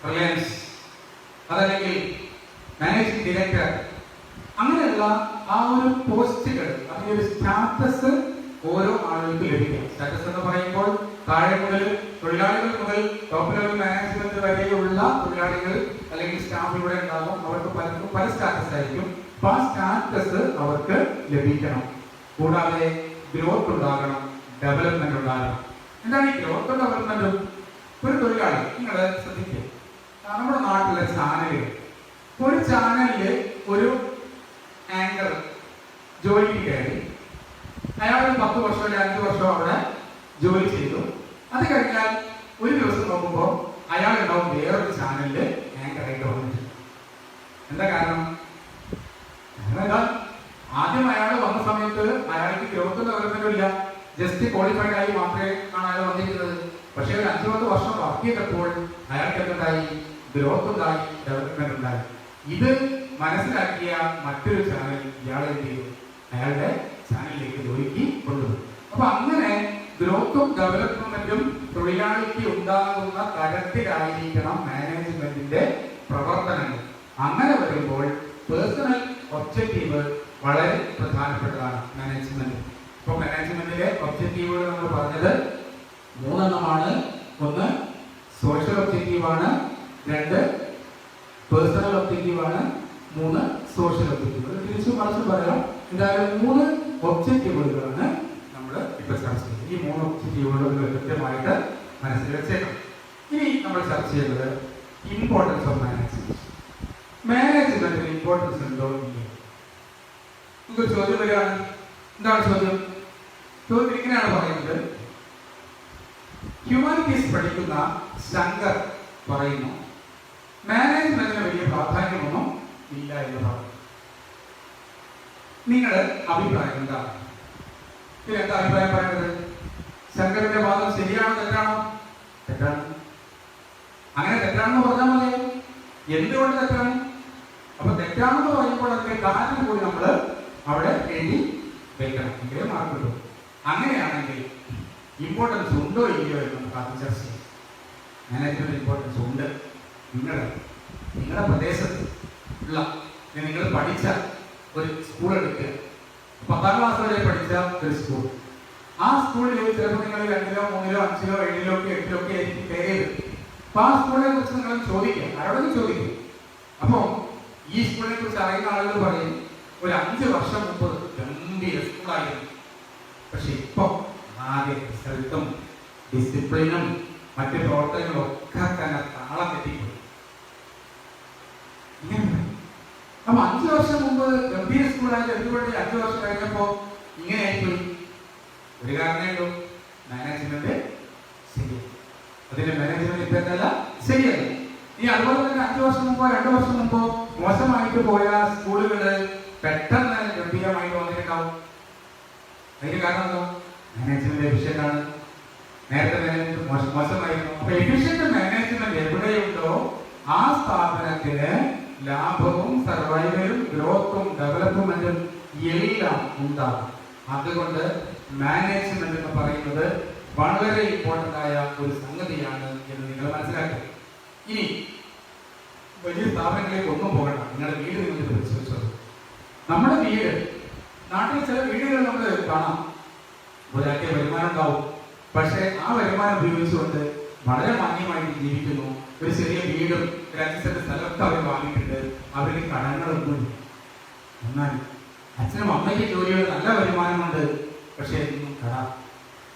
റിലയൻസ്, അതല്ലെങ്കിൽ മാനേജിംഗ് ഡയറക്ടർ. അങ്ങനെയുള്ള ആ ഒരു പോസ്റ്റുകൾ, അതിന്റെ ഒരു സ്റ്റാറ്റസ് ഓരോ ആളുകൾക്ക് ലഭിക്കാം. സ്റ്റാറ്റസ് എന്ന് പറയുമ്പോൾ താഴെ മുതൽ തൊഴിലാളികൾ മുതൽ ടോപ്പ് ലെവൽ മാനേജ്മെന്റ് വരെയുള്ള തൊഴിലാളികൾ അല്ലെങ്കിൽ സ്റ്റാഫ് ഇവിടെ ഉണ്ടാകും. അവർക്ക് പലർക്കും പല സ്റ്റാറ്റസ് ആയിരിക്കും. അപ്പൊ ആ സ്റ്റാറ്റസ് അവർക്ക് ലഭിക്കണം. കൂടാതെ ഗ്രോത്ത് ഉണ്ടാകണം, ഡെവലപ്മെന്റ് ഉണ്ടാകണം. എന്താണ് ഈ ഗ്രോത്തും ഡെവലപ്മെന്റും? ഒരു തൊഴിലാളി, നിങ്ങൾ ശ്രദ്ധിക്കുക, നമ്മുടെ നാട്ടിലെ ചാനലുകൾ, ഒരു ചാനലില് ഒരു ആങ്കർ ജോലിക്ക് കയറി, അയാൾ 10 വർഷം അല്ലെങ്കിൽ 5 വർഷം അവിടെ ജോലി ചെയ്തു. അത് കഴിഞ്ഞാൽ ഒരു ദിവസം നോക്കുമ്പോൾ അയാൾ ഉണ്ടാവും വേറൊരു ചാനലില് ആങ്കറായിട്ട് വന്നിട്ടുണ്ട്. എന്താ കാരണം? ആദ്യം അയാൾ വന്ന സമയത്ത് അയാൾക്ക് ഗ്രോത്ത് ഡെവലപ്മെന്റും ഇല്ല, ജസ്റ്റ് ക്വാളിഫൈഡ് ആയി മാത്രമേ ആണ് അയാൾ വന്നിരിക്കുന്നത്. പക്ഷേ ഒരു 5-10 വർഷം വർക്ക് ചെയ്തപ്പോൾ അയാൾക്ക് എന്തുണ്ടായി? ഗ്രോത്ത് ഉണ്ടായി, ഡെവലപ്മെന്റ് ഉണ്ടായി. ഇത് മനസ്സിലാക്കിയ മറ്റൊരു ചാനൽ ഇയാളെ എന്ത് ചെയ്തു? അയാളുടെ ചാനലിലേക്ക് ജോലിക്ക് കൊണ്ടുവരും. അപ്പൊ അങ്ങനെ ഗ്രോത്തും ഡെവലപ്മെന്റും തൊഴിലാളിക്ക് ഉണ്ടാകുന്ന തരത്തിലായിരിക്കണം മാനേജ്മെന്റിന്റെ പ്രവർത്തനങ്ങൾ. അങ്ങനെ വരുമ്പോൾ പേഴ്സണൽ ഒബ്ജക്റ്റീവ് വളരെ പ്രധാനപ്പെട്ടതാണ് മാനേജ്മെന്റ്. ഇപ്പൊ മാനേജ്മെന്റിലെ ഒബ്ജക്റ്റീവുകൾ നമ്മൾ പറഞ്ഞത് 3 എണ്ണമാണ്. 1 സോഷ്യൽ ഒബ്ജക്റ്റീവാണ്, 2 പേഴ്സണൽ ഒബ്ജക്റ്റീവാണ്, 3 സോഷ്യൽ ഒബ്ജക്റ്റീവ്. തിരിച്ചു മറിച്ച് പറയാം, എന്തായാലും 3 ഒബ്ജക്റ്റീവുകളാണ് നമ്മൾ ഇപ്പോൾ ചർച്ച ചെയ്യുന്നത്. ഈ 3 ഒബ്ജക്റ്റീവുകൾ കൃത്യമായിട്ട് മനസ്സിൽ വെച്ചേക്കണം. ഇനി നമ്മൾ ചർച്ച ചെയ്യുന്നത് ഇമ്പോർട്ടൻസ് ഓഫ് മാനേജ്മെന്റ്. മാനേജ്മെന്റിന് ഇമ്പോർട്ടൻസ് ഉണ്ടോ ഇല്ലേ? നമുക്ക് ചോദ്യം വരികയാണ്. എന്താണ് ചോദ്യം? ചോദ്യം ഇങ്ങനെയാണ് പറയുന്നത്. ഹ്യൂമാനിറ്റീസ് പഠിക്കുന്ന ശങ്കർ പറയുന്നു മാനേജ്മെന്റിന് വലിയ പ്രാധാന്യമൊന്നും ഇല്ല എന്ന് പറഞ്ഞു. നിങ്ങളുടെ അഭിപ്രായം എന്താണ്? എന്താ അഭിപ്രായം പറയുന്നത്? ശങ്കറിന്റെ വാദം ശരിയാണോ തെറ്റാണോ? തെറ്റാണ്. അങ്ങനെ തെറ്റാണെന്ന് പറഞ്ഞാൽ മതി. എന്തുകൊണ്ട് തെറ്റാണ്? അപ്പൊ തെറ്റാണെന്ന് പറയുമ്പോൾ അതിന്റെ കാരണം കൂടി നമ്മൾ അവിടെ എഴുതി വെക്കണം, എങ്കിലേ മാർക്ക് കിട്ടും. അങ്ങനെയാണെങ്കിൽ ഇമ്പോർട്ടൻസ് ഉണ്ടോ ഇല്ലയോ എന്ന് നമുക്ക് ആദ്യം ചർച്ച ചെയ്യാം. മാനേജ്മെന്റ് ഇമ്പോർട്ടൻസ് ഉണ്ട്. നിങ്ങളുടെ പ്രദേശത്ത് ഉള്ള നിങ്ങൾ പഠിച്ച ഒരു സ്കൂൾ എടുക്കുക, 10ാം ക്ലാസ് വരെ പഠിച്ച ഒരു സ്കൂൾ. ആ സ്കൂളിൽ ചിലപ്പോൾ നിങ്ങൾ 2ലോ 3ലോ 5ലോ 7ലോ 8ലോ ഒക്കെ ആയിരിക്കും കയറിയത്. അപ്പൊ ആ സ്കൂളിനെ കുറിച്ച് നിങ്ങൾ ചോദിക്കുക, ആരോടെങ്കിലും ചോദിക്കുക. അപ്പോ ഈ സ്കൂളിനെ കുറിച്ച് അറിയുന്ന ആളുകൾ പറയും ഒരു 5 വർഷം മുമ്പ് ഗംഭീര സ്കൂളായിരുന്നു, പക്ഷെ ഇപ്പൊ ആകെ റിസൾട്ടും ഡിസിപ്ലിനും മറ്റു പ്രവർത്തനങ്ങളും ഒക്കെ തന്നെ താളം തെറ്റിപ്പോയി. അപ്പൊ 5 വർഷം മുമ്പ് ഗംഭീര സ്കൂളായിട്ട് എന്തുകൊണ്ട് 5 വർഷം കഴിഞ്ഞപ്പോ ഇങ്ങനെ ആയിപ്പോയി? ഒരു കാരണമേ ഉള്ളൂ, മാനേജ്മെന്റ് ശരിയല്ല. അതിന്റെ മാനേജ്മെന്റ് ഇപ്പൊ എന്തല്ല, ശരിയല്ല. ഈ അതുപോലെ തന്നെ 5 വർഷം മുമ്പോ 2 വർഷം മുമ്പോ മോശമായിട്ട് പോയ സ്കൂളുകള് പെട്ടെന്ന് ഗംഭീരമായിട്ട് വന്നിട്ടുണ്ടാവും. അതിന്റെ കാരണം എന്തോ? മാനേജ്മെന്റ് എഫിഷ്യന്റ് ആണ്. നേരത്തെ മാനേജ്മെന്റ് മോശമായിരുന്നു. അപ്പൊ എഫിഷ്യന്റ് മാനേജ്മെന്റ് എവിടെയുണ്ടോ ആ സ്ഥാപനത്തിന് ലാഭവും സർവൈവലും ഗ്രോത്തും ഡെവലപ്മെന്റും എല്ലാം ഉണ്ടാകും. അതുകൊണ്ട് മാനേജ്മെന്റ് എന്ന് പറയുന്നത് വളരെ ഇമ്പോർട്ടന്റ് ആയ ഒരു സംഗതിയാണ് എന്ന് നിങ്ങൾ മനസ്സിലാക്കുക. ഇനി വലിയ സ്ഥാപനങ്ങളിലേക്ക് ഒന്നും പോകണ്ട, നിങ്ങളുടെ വീട് നിങ്ങൾ പരിശോധിച്ചത്. നമ്മുടെ വീട്, നാട്ടിൽ ചില വീടുകൾ നമ്മൾ കാണാം, ഒരാൾക്ക് വരുമാനം ഉണ്ടാവും, പക്ഷെ ആ വരുമാനം ഉപയോഗിച്ചുകൊണ്ട് വളരെ മാന്യമായിട്ട് ജീവിക്കുന്നു. ഒരു ചെറിയ വീടും 5 സെന്റ് സ്ഥലമൊക്കെ അവർ വാങ്ങിയിട്ടുണ്ട്. അവർക്ക് കടങ്ങളൊന്നും. എന്നാൽ അച്ഛനും അമ്മയ്ക്ക് ജോലിയുടെ നല്ല വരുമാനമുണ്ട്, പക്ഷെ എന്നും കട.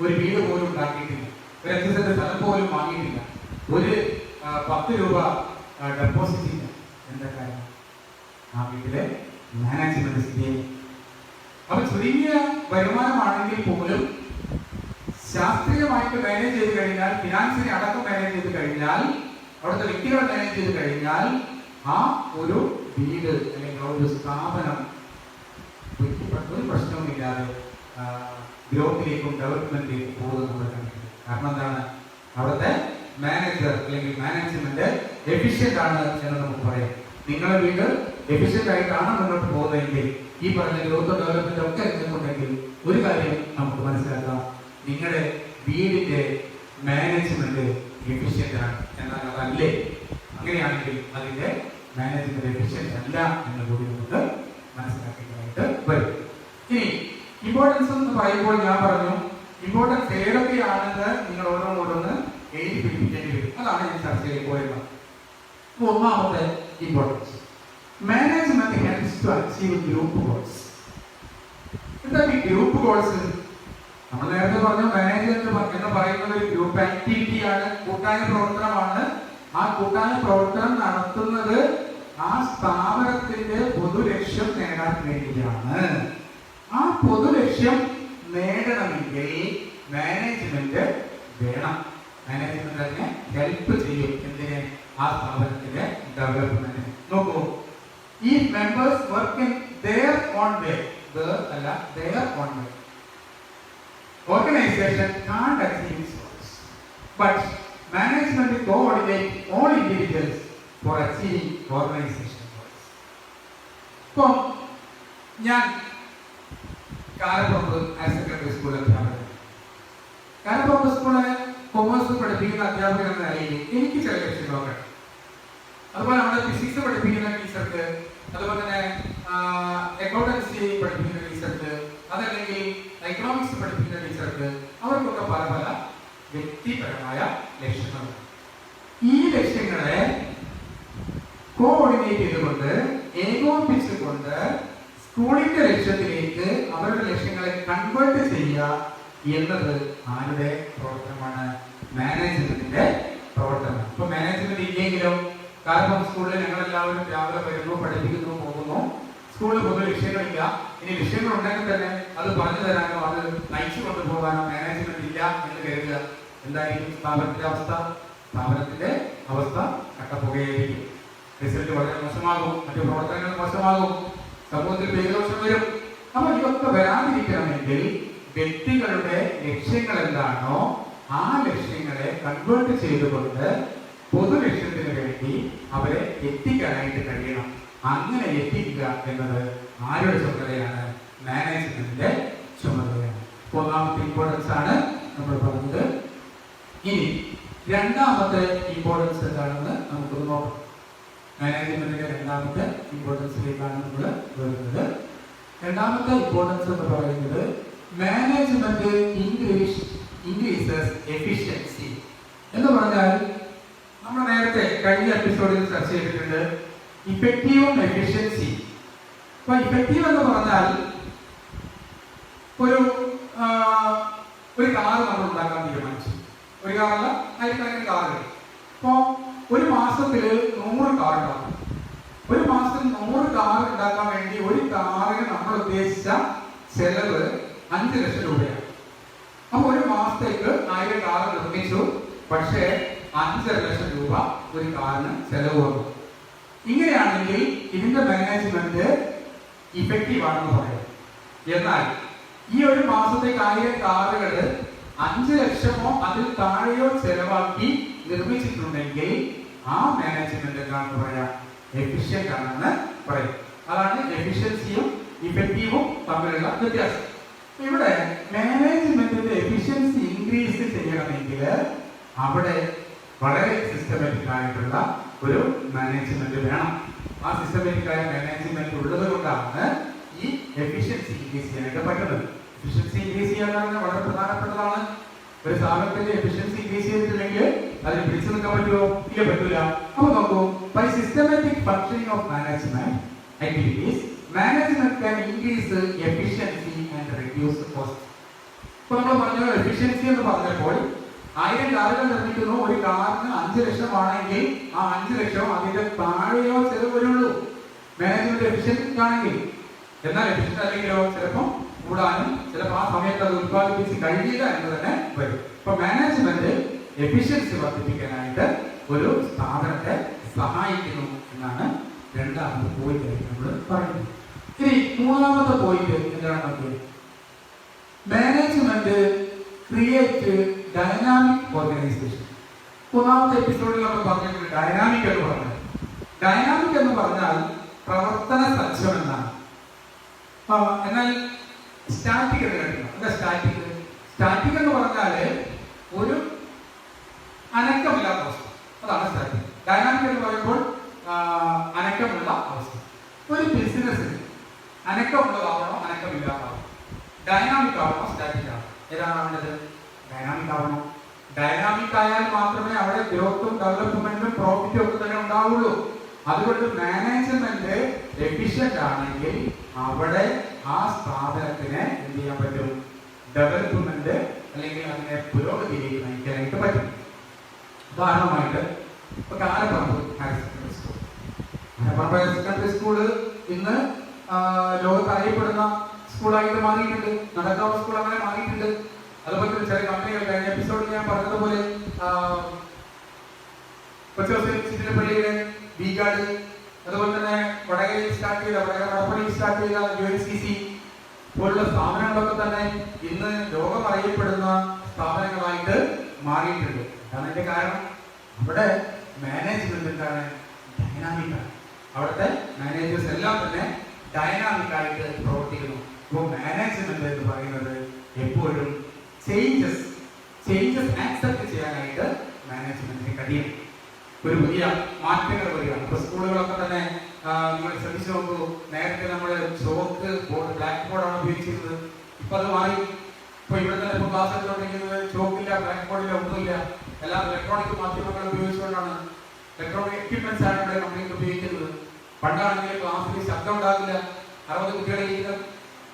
ഒരു വീട് പോലും ഉണ്ടാക്കിയിട്ടില്ല, ഒരു 5 സെന്റ് സ്ഥലം പോലും വാങ്ങിയിട്ടില്ല, ഒരു 10 രൂപ ഡെപ്പോസിറ്റ് ഇല്ല. എന്താ കാര്യം? ആ വീട്ടിലെ മാനേജ്മെന്റ് സ്ഥിതി. അപ്പൊ ചുരുങ്ങിയ വരുമാനമാണെങ്കിൽ പോലും ശാസ്ത്രീയമായിട്ട് മാനേജ് ചെയ്ത് കഴിഞ്ഞാൽ, ഫിനാൻസിനെ അടക്കം മാനേജ് ചെയ്ത് കഴിഞ്ഞാൽ, അവിടുത്തെ വ്യക്തികളെ മാനേജ് ചെയ്ത് കഴിഞ്ഞാൽ ആ ഒരു വീട് അല്ലെങ്കിൽ ആ ഒരു സ്ഥാപനം ഒരു പ്രശ്നവുമില്ലാതെ ഗ്രോത്തിലേക്കും ഡെവലപ്മെന്റിലേക്കും പോകുന്നത് നമ്മൾ കണ്ടിട്ടുണ്ട്. കാരണം എന്താണ്? അവിടുത്തെ മാനേജർ അല്ലെങ്കിൽ മാനേജ്മെന്റ് എഫിഷ്യന്റ് ആണ് എന്ന് നമുക്ക് പറയാം. നിങ്ങളുടെ വീട് എഫിഷ്യന്റ് ആയിട്ടാണ് മുന്നോട്ട് പോകുന്നതെങ്കിൽ, ഈ പറഞ്ഞ ഗ്രോത്ത് ഡെവലപ്മെന്റ് ഒക്കെ എടുക്കുന്നുണ്ടെങ്കിൽ ഒരു കാര്യം നമുക്ക് മനസ്സിലാക്കാം, നിങ്ങളുടെ വീടിന്റെ മാനേജ്മെന്റ് എഫിഷ്യന്റ് ആണ്. എന്നാൽ അതല്ലേ? അങ്ങനെയാണെങ്കിൽ അതിന്റെ മാനേജ്മെന്റ് എഫിഷ്യന്റ് അല്ല എന്ന് കൂടി നമുക്ക് മനസ്സിലാക്കേണ്ടതായിട്ട് വരും. ഇനി ഇമ്പോർട്ടൻസ് എന്ന് പറയുമ്പോൾ ഞാൻ പറഞ്ഞു, ഇമ്പോർട്ടൻസ് ഏതൊക്കെയാണെന്ന് നിങ്ങൾ ഓരോന്ന് എഴുതി പിടിപ്പിക്കേണ്ടി വരും. അതാണ് ഞാൻ ചർച്ചയിൽ പോയത്. ഒന്നാമത്തെ importance, management helps to achieve group goals. എന്താ ഈ ഗ്രൂപ്പ് ഗോൾസ്? നമ്മൾ നേരത്തെ പറഞ്ഞു, മാനേജ്മെന്റ് എന്ന് പറയുന്നത് ഒരു ഗ്രൂപ്പ് ആക്ടിവിറ്റി ആണ്, കൂട്ടായ പ്രവർത്തനമാണ്. ആ കൂട്ടായ പ്രവർത്തനം നടത്തുന്നത് ആ സ്ഥാപനത്തിന്റെ പൊതുലക്ഷ്യം നേടാൻ വേണ്ടിയാണ്. ആ പൊതുലക്ഷ്യം നേടണമെങ്കിൽ മാനേജ്മെന്റ് വേണം. മാനേജ്മെന്റ് അതിനെ ഹെൽപ്പ് ചെയ്യും. എന്തിനെ? ആ സ്ഥാപനത്തിന്റെ ഡെവലപ്മെന്റ്. നോക്കൂ, ഈ members work in their own way, അല്ല their own way. Organization can't achieve its goals, but management coordinate all individuals for achieving organization goals. ഇപ്പം ഞാൻ കാരപ്പുറത്ത് ഹയർ സെക്കൻഡറി സ്കൂൾ അധ്യാപകൻ. കാരപ്പുറത്ത് സ്കൂളിലെ കൊമേഴ്സ് പഠിപ്പിക്കുന്ന അധ്യാപകൻ എന്ന നിലയിൽ എനിക്ക് ചില ലക്ഷ്യങ്ങളൊക്കെ. അതുപോലെ നമ്മുടെ ഫിസിക്സ് പഠിപ്പിക്കുന്ന ടീച്ചർക്ക്, അതുപോലെ തന്നെ അക്കൗണ്ടൻസി പഠിപ്പിക്കുന്ന ടീച്ചർക്ക്, അതല്ലെങ്കിൽ എക്കണോമിക്സ് പഠിപ്പിക്കുന്ന ടീച്ചർക്ക്, അവർക്കൊക്കെ പല പല വ്യക്തിപരമായ ലക്ഷ്യങ്ങളുണ്ട്. ഈ ലക്ഷ്യങ്ങളെ കോഓർഡിനേറ്റ് ചെയ്തുകൊണ്ട്, ഏകോപിപ്പിച്ചുകൊണ്ട് സ്കൂളിന്റെ ലക്ഷ്യത്തിലേക്ക് അവരുടെ ലക്ഷ്യങ്ങളെ കൺവേർട്ട് ചെയ്യുക എന്നത് ആരുടെ പ്രവർത്തനമാണ്? മാനേജ്മെന്റിന്റെ പ്രവർത്തനം. ഇപ്പൊ മാനേജ്മെന്റ് ഇല്ലെങ്കിലും, കാരണം സ്കൂളിൽ ഞങ്ങളെല്ലാവരും രാവിലെ വരുന്നു, പഠിപ്പിക്കുന്നു, പോകുന്നു. സ്കൂളിൽ പൊതു ലക്ഷ്യങ്ങളില്ല. ഇനി ലക്ഷ്യങ്ങൾ ഉണ്ടെങ്കിൽ തന്നെ അത് പറഞ്ഞു തരാനോ അത് നയിച്ചു കൊണ്ടുപോകാനോ മാനേജ്മെന്റ് ഇല്ല എന്ന് കരുതുക. എന്തായിരിക്കും സ്ഥാപനത്തിന്റെ അവസ്ഥ? സ്ഥാപനത്തിന്റെ അവസ്ഥ കട്ടപ്പുകയായിരിക്കും. റിസൾട്ട് വളരെ മോശമാകും, മറ്റു പ്രവർത്തനങ്ങൾ മോശമാകും, സമൂഹത്തിൽ പേരുദോഷം വരും. അപ്പൊ ഇതൊക്കെ വരാതിരിക്കണമെങ്കിൽ വ്യക്തികളുടെ ലക്ഷ്യങ്ങൾ എന്താണോ ആ ലക്ഷ്യങ്ങളെ കൺവേർട്ട് ചെയ്തുകൊണ്ട് പൊതു ലക്ഷ്യത്തിന് വേണ്ടി അവരെ എത്തിക്കാനായിട്ട് കഴിയണം. അങ്ങനെ എത്തിക്കുക എന്നത് ആരുടെ ചുമതലയാണ്? മാനേജ്മെന്റിന്റെ ചുമതലയാണ്. ഒന്നാമത്തെ ഇമ്പോർട്ടൻസ് ആണ് നമ്മൾ പറഞ്ഞത്. ഇനി രണ്ടാമത്തെ ഇമ്പോർട്ടൻസ് എന്താണെന്ന് നമുക്കൊന്ന് നോക്കാം. മാനേജ്മെന്റിന്റെ രണ്ടാമത്തെ ഇമ്പോർട്ടൻസിലേക്കാണ് നമ്മൾ വരുന്നത്. രണ്ടാമത്തെ ഇമ്പോർട്ടൻസ് എന്ന് പറയുന്നത് മാനേജ്മെന്റ് ഇൻക്രീസസ് എഫിഷ്യൻസി എന്ന് പറഞ്ഞാൽ, നമ്മൾ നേരത്തെ കഴിഞ്ഞ എപ്പിസോഡിൽ ചർച്ച ചെയ്തിട്ടുണ്ട് ഇഫക്റ്റീവും എഫിഷ്യൻസി. അപ്പൊ ഇഫക്റ്റീവ് എന്ന് പറഞ്ഞാൽ ഒരു കാർ നമ്മൾ ഉണ്ടാക്കാൻ തീരുമാനിച്ചു. ഒരു കാറല്ല, ആയിരക്കണക്കിന് കാറുകൾ. അപ്പോ ഒരു മാസത്തിൽ 100 കാർ ഉണ്ടാക്കും. ഒരു മാസത്തിൽ 100 കാർ ഉണ്ടാക്കാൻ വേണ്ടി ഒരു കാറിന് നമ്മൾ ഉദ്ദേശിച്ച ചെലവ് 5 ലക്ഷം രൂപയാണ്. അപ്പൊ ഒരു മാസത്തേക്ക് 1000 കാർ നിർമ്മിച്ചു. പക്ഷേ 5 ലക്ഷം രൂപ ഒരു കാറിന് ചെലവ് വന്നു. ഇങ്ങനെയാണെങ്കിൽ ഇതിന്റെ മാനേജ്മെന്റ് ഇഫക്റ്റീവ് ആണെന്ന് പറയാം. എന്നാൽ ഈ ഒരു മാസത്തേക്ക് 1000 കാറുകൾ 5 ലക്ഷമോ അതിൽ താഴെയോ ചെലവാക്കി നിർമ്മിച്ചിട്ടുണ്ടെങ്കിൽ ആ മാനേജ്മെന്റ് എന്താണെന്ന് പറയാം? എഫിഷ്യന്റ് ആണെന്ന് പറയും. അതാണ് എഫിഷ്യൻസിയും ഇഫക്റ്റീവും തമ്മിലുള്ള വ്യത്യാസം. ഇവിടെ മാനേജ്മെന്റിന്റെ എഫിഷ്യൻസി ഇൻക്രീസ് ചെയ്യണമെങ്കിൽ അവിടെ വളരെ സിസ്റ്റമാറ്റിക് ആയിട്ടുള്ള ഒരു മാനേജ്മെന്റ് വേണം. ആ സിസ്റ്റമാറ്റിക് ആയ മാനേജ്മെന്റ് ഉള്ളത് കൊണ്ടാണ് ഈ എഫിഷ്യൻസി ഇൻക്രീസ് ചെയ്യാനായിട്ട് പറ്റുന്നത്. എഫിഷ്യൻസി ഇൻക്രീസ് ചെയ്യാൻ വളരെ പ്രധാനപ്പെട്ടതാണ്. ഒരു സ്ഥാപനത്തിന്റെ എഫിഷ്യൻസി ഇൻക്രീസ് ചെയ്തിട്ടില്ലെങ്കിൽ അതിന് പിടിച്ചു നിൽക്കാൻ പറ്റുമോ? ഇല്ല, പറ്റൂല. അപ്പൊ നോക്കൂ, by systematic functioning of management activities management can increase efficiency and reduce cost. ഇപ്പൊ നമ്മൾ പറഞ്ഞു എഫിഷ്യൻസി എന്ന് പറഞ്ഞപ്പോൾ 1000 കാറുകൾ നിർമ്മിക്കുന്നു, ഒരു കാറിന് 5 ലക്ഷമാണെങ്കിൽ ആ 5 ലക്ഷം അതിന്റെ താഴെയോ ചെലവ് വരുള്ളൂ മാനേജ്മെന്റ് എഫിഷ്യൻസി ആണെങ്കിൽ. എന്നാൽ എഫിഷ്യൻസി അല്ലെങ്കിലോ ചിലപ്പോൾ കൂടാനും ചിലപ്പോൾ ആ സമയത്ത് അത് ഉത്പാദിപ്പിച്ച് കഴിയുക എന്ന് തന്നെ വരും. ഇപ്പൊ മാനേജ്മെന്റ് എഫിഷ്യൻസി വർദ്ധിപ്പിക്കാനായിട്ട് ഒരു സ്ഥാപനത്തെ സഹായിക്കുന്നു എന്നാണ് രണ്ടാമത്തെ പോയിന്റ് നമ്മൾ പറയുന്നത്. ഇനി മൂന്നാമത്തെ പോയിന്റ് എന്താണ്? Management create dynamic organisation. മൂന്നാമത്തെ എപ്പിസോഡിൽ നമ്മൾ പറഞ്ഞിട്ടുണ്ട് ഡൈനാമിക് എന്ന് പറഞ്ഞത്. ഡൈനാമിക് എന്ന് പറഞ്ഞാൽ പ്രവർത്തന സജ്ജം എന്നാണ്. എന്നാൽ സ്റ്റാറ്റിക് എന്ന് കേട്ടില്ല. എന്താ സ്റ്റാറ്റിക്? സ്റ്റാറ്റിക് എന്ന് പറഞ്ഞാല് ഒരു അനക്കമില്ലാത്ത അവസ്ഥ, അതാണ് സ്റ്റാറ്റിക്. ഡൈനാമിക് എന്ന് പറയുമ്പോൾ അനക്കമുള്ള അവസ്ഥ. ഒരു ബിസിനസ്സിന് അനക്കമുള്ളതാവണോ അനക്കമില്ലാതാവണോ? Dynamic ആവണോ static ആവണോ? ഏതാണ് വേണ്ടത്? ഡൈനാമിക് ആവണം. ഡൈനാമിക് ആയാൽ മാത്രമേ അവിടെ ഗ്രോത്തും ഡെവലപ്മെന്റും പ്രോഫിറ്റും ഒക്കെ തന്നെ ഉണ്ടാവുള്ളൂ. അതുകൊണ്ട് മാനേജ്മെന്റ് എഫിഷ്യന്റ് ആണെങ്കിൽ അവിടെ ആ സ്ഥാപനത്തിന് എന്ത് ചെയ്യാൻ പറ്റും? ഡെവലപ്മെന്റ് അല്ലെങ്കിൽ അതിനെ പുരോഗതിയിലേക്ക് നയിക്കാനായിട്ട് പറ്റും. ഉദാഹരണമായിട്ട് ഇപ്പൊ Karaparamba higher secondary school. Karaparamba higher secondary school ഇന്ന് ലോകത്ത് അറിയപ്പെടുന്ന സ്കൂളായിട്ട് മാറിയിട്ടുണ്ട്. നടക്കാവ് സ്കൂൾ അങ്ങനെ മാറിയിട്ടുണ്ട്. അതുപോലെ തന്നെ ചില കമ്പനികൾ കഴിഞ്ഞ എപ്പിസോഡിൽ ഞാൻ പറഞ്ഞതുപോലെ ചിറ്റിലപ്പള്ളിയുടെ ബിഗാർഡ്, അതുപോലെ തന്നെ വടകരയിൽ സ്റ്റാർട്ട് ചെയ്ത വടപ്പള്ളിയിൽ സ്റ്റാർട്ട് ചെയ്ത UNCC പോലുള്ള സ്ഥാപനങ്ങളൊക്കെ തന്നെ ഇന്ന് ലോകം അറിയപ്പെടുന്ന സ്ഥാപനങ്ങളായിട്ട് മാറിയിട്ടുണ്ട്. അതാണ് അതിന്റെ കാരണം. അവിടെ മാനേജ്മെന്റ് എന്താണ്? ഡൈനാമിക്കാണ്. അവിടുത്തെ മാനേജേഴ്സ് എല്ലാം തന്നെ ഡൈനാമിക് ആയിട്ട് പ്രവർത്തിക്കുന്നു. ഇപ്പോൾ മാനേജ്മെന്റ് എന്ന് പറയുന്നത് എപ്പോഴും ചേഞ്ചസ് ആക്സെപ്റ്റ് ചെയ്യാനായിട്ട് മാനേജ്മെന്റിന് കഴിയും. ഒരു പുതിയ മാറ്റങ്ങൾ വരികയാണ്. ഇപ്പൊ സ്കൂളുകളൊക്കെ തന്നെ നിങ്ങൾ ശ്രദ്ധിച്ചു നോക്കൂ. നേരത്തെ നമ്മൾ ചോക്ക് ബോർഡ്, ബ്ലാക്ക് ബോർഡാണ് ഉപയോഗിച്ചിരുന്നത്. ഇപ്പൊ അത് മാറി. ഇപ്പൊ ഇവിടെ തന്നെ ഇപ്പൊ ക്ലാസ് എടുത്തുകൊണ്ടിരിക്കുന്നത് ചോക്കില്ല, ബ്ലാക്ക് ബോർഡില്ല, ഒന്നുമില്ല. എല്ലാം ഇലക്ട്രോണിക് മാധ്യമങ്ങൾ ഉപയോഗിച്ചുകൊണ്ടാണ്. ഇലക്ട്രോണിക് എക്യുപ്മെന്റ്സ് ആണ് ഇവിടെ കമ്പനിക്ക് ഉപയോഗിക്കുന്നത്. പണ്ടാണെങ്കിൽ ക്ലാസ്സിൽ ശബ്ദം ഉണ്ടാവില്ല. 60 കുട്ടികളെ ഇരിക്കുന്ന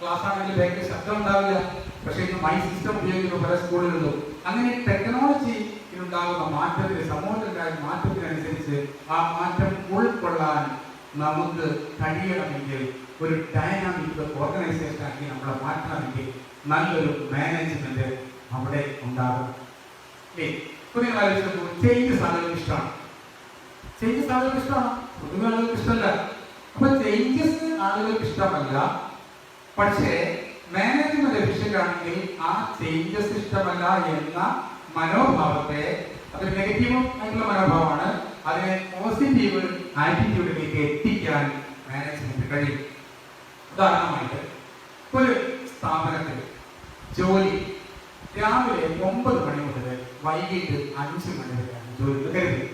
ക്ലാസ് ആണെങ്കിൽ ബാക്കിൽ ശബ്ദം ഉണ്ടാവില്ല. പക്ഷേ ഇന്ന് മൈ സിസ്റ്റം ഉപയോഗിക്കുന്ന പല സ്കൂളുകളിലും. അങ്ങനെ ടെക്നോളജി ഉണ്ടാകുന്ന മാറ്റത്തിന്, സമൂഹത്തിലുണ്ടായ മാറ്റത്തിനനുസരിച്ച് ആ മാറ്റം ഉൾക്കൊള്ളാൻ നമുക്ക് കഴിയണമെങ്കിൽ ഒരു ഡൈനാമിക് ഓർഗനൈസേഷൻ ആക്കി നമ്മളെ മാറ്റണമെങ്കിൽ നല്ലൊരു മാനേജ്മെന്റ് അവിടെ ഉണ്ടാകും. ചേഞ്ചസ് ആളുകൾക്ക് ഇഷ്ടമാണ്. ചേഞ്ചസ് ആളുകൾക്ക് ഇഷ്ടമാണ്, പൊതുവെ ആളുകൾക്ക് ഇഷ്ടമല്ല. അപ്പൊ ചേഞ്ചസ് ആളുകൾക്ക് ഇഷ്ടമല്ല. പക്ഷേ മാനേജ്മെന്റ് എഫിഷ്യന്റ് ആണെങ്കിൽ ആ ചേഞ്ചസ് ഇഷ്ടമല്ല എന്ന മനോഭാവത്തെ, അതൊരു നെഗറ്റീവ് ആയിട്ടുള്ള മനോഭാവമാണ്, അതിനെ പോസിറ്റീവ് ആറ്റിറ്റ്യൂഡിലേക്ക് എത്തിക്കാൻ മാനേജ്മെന്റ് കഴിയും. ഉദാഹരണമായിട്ട് ഒരു സ്ഥാപനത്തിൽ ജോലി രാവിലെ 9 മണി മുതൽ വൈകിട്ട് 5 മണി വരെയാണ് ജോലി കരുതി.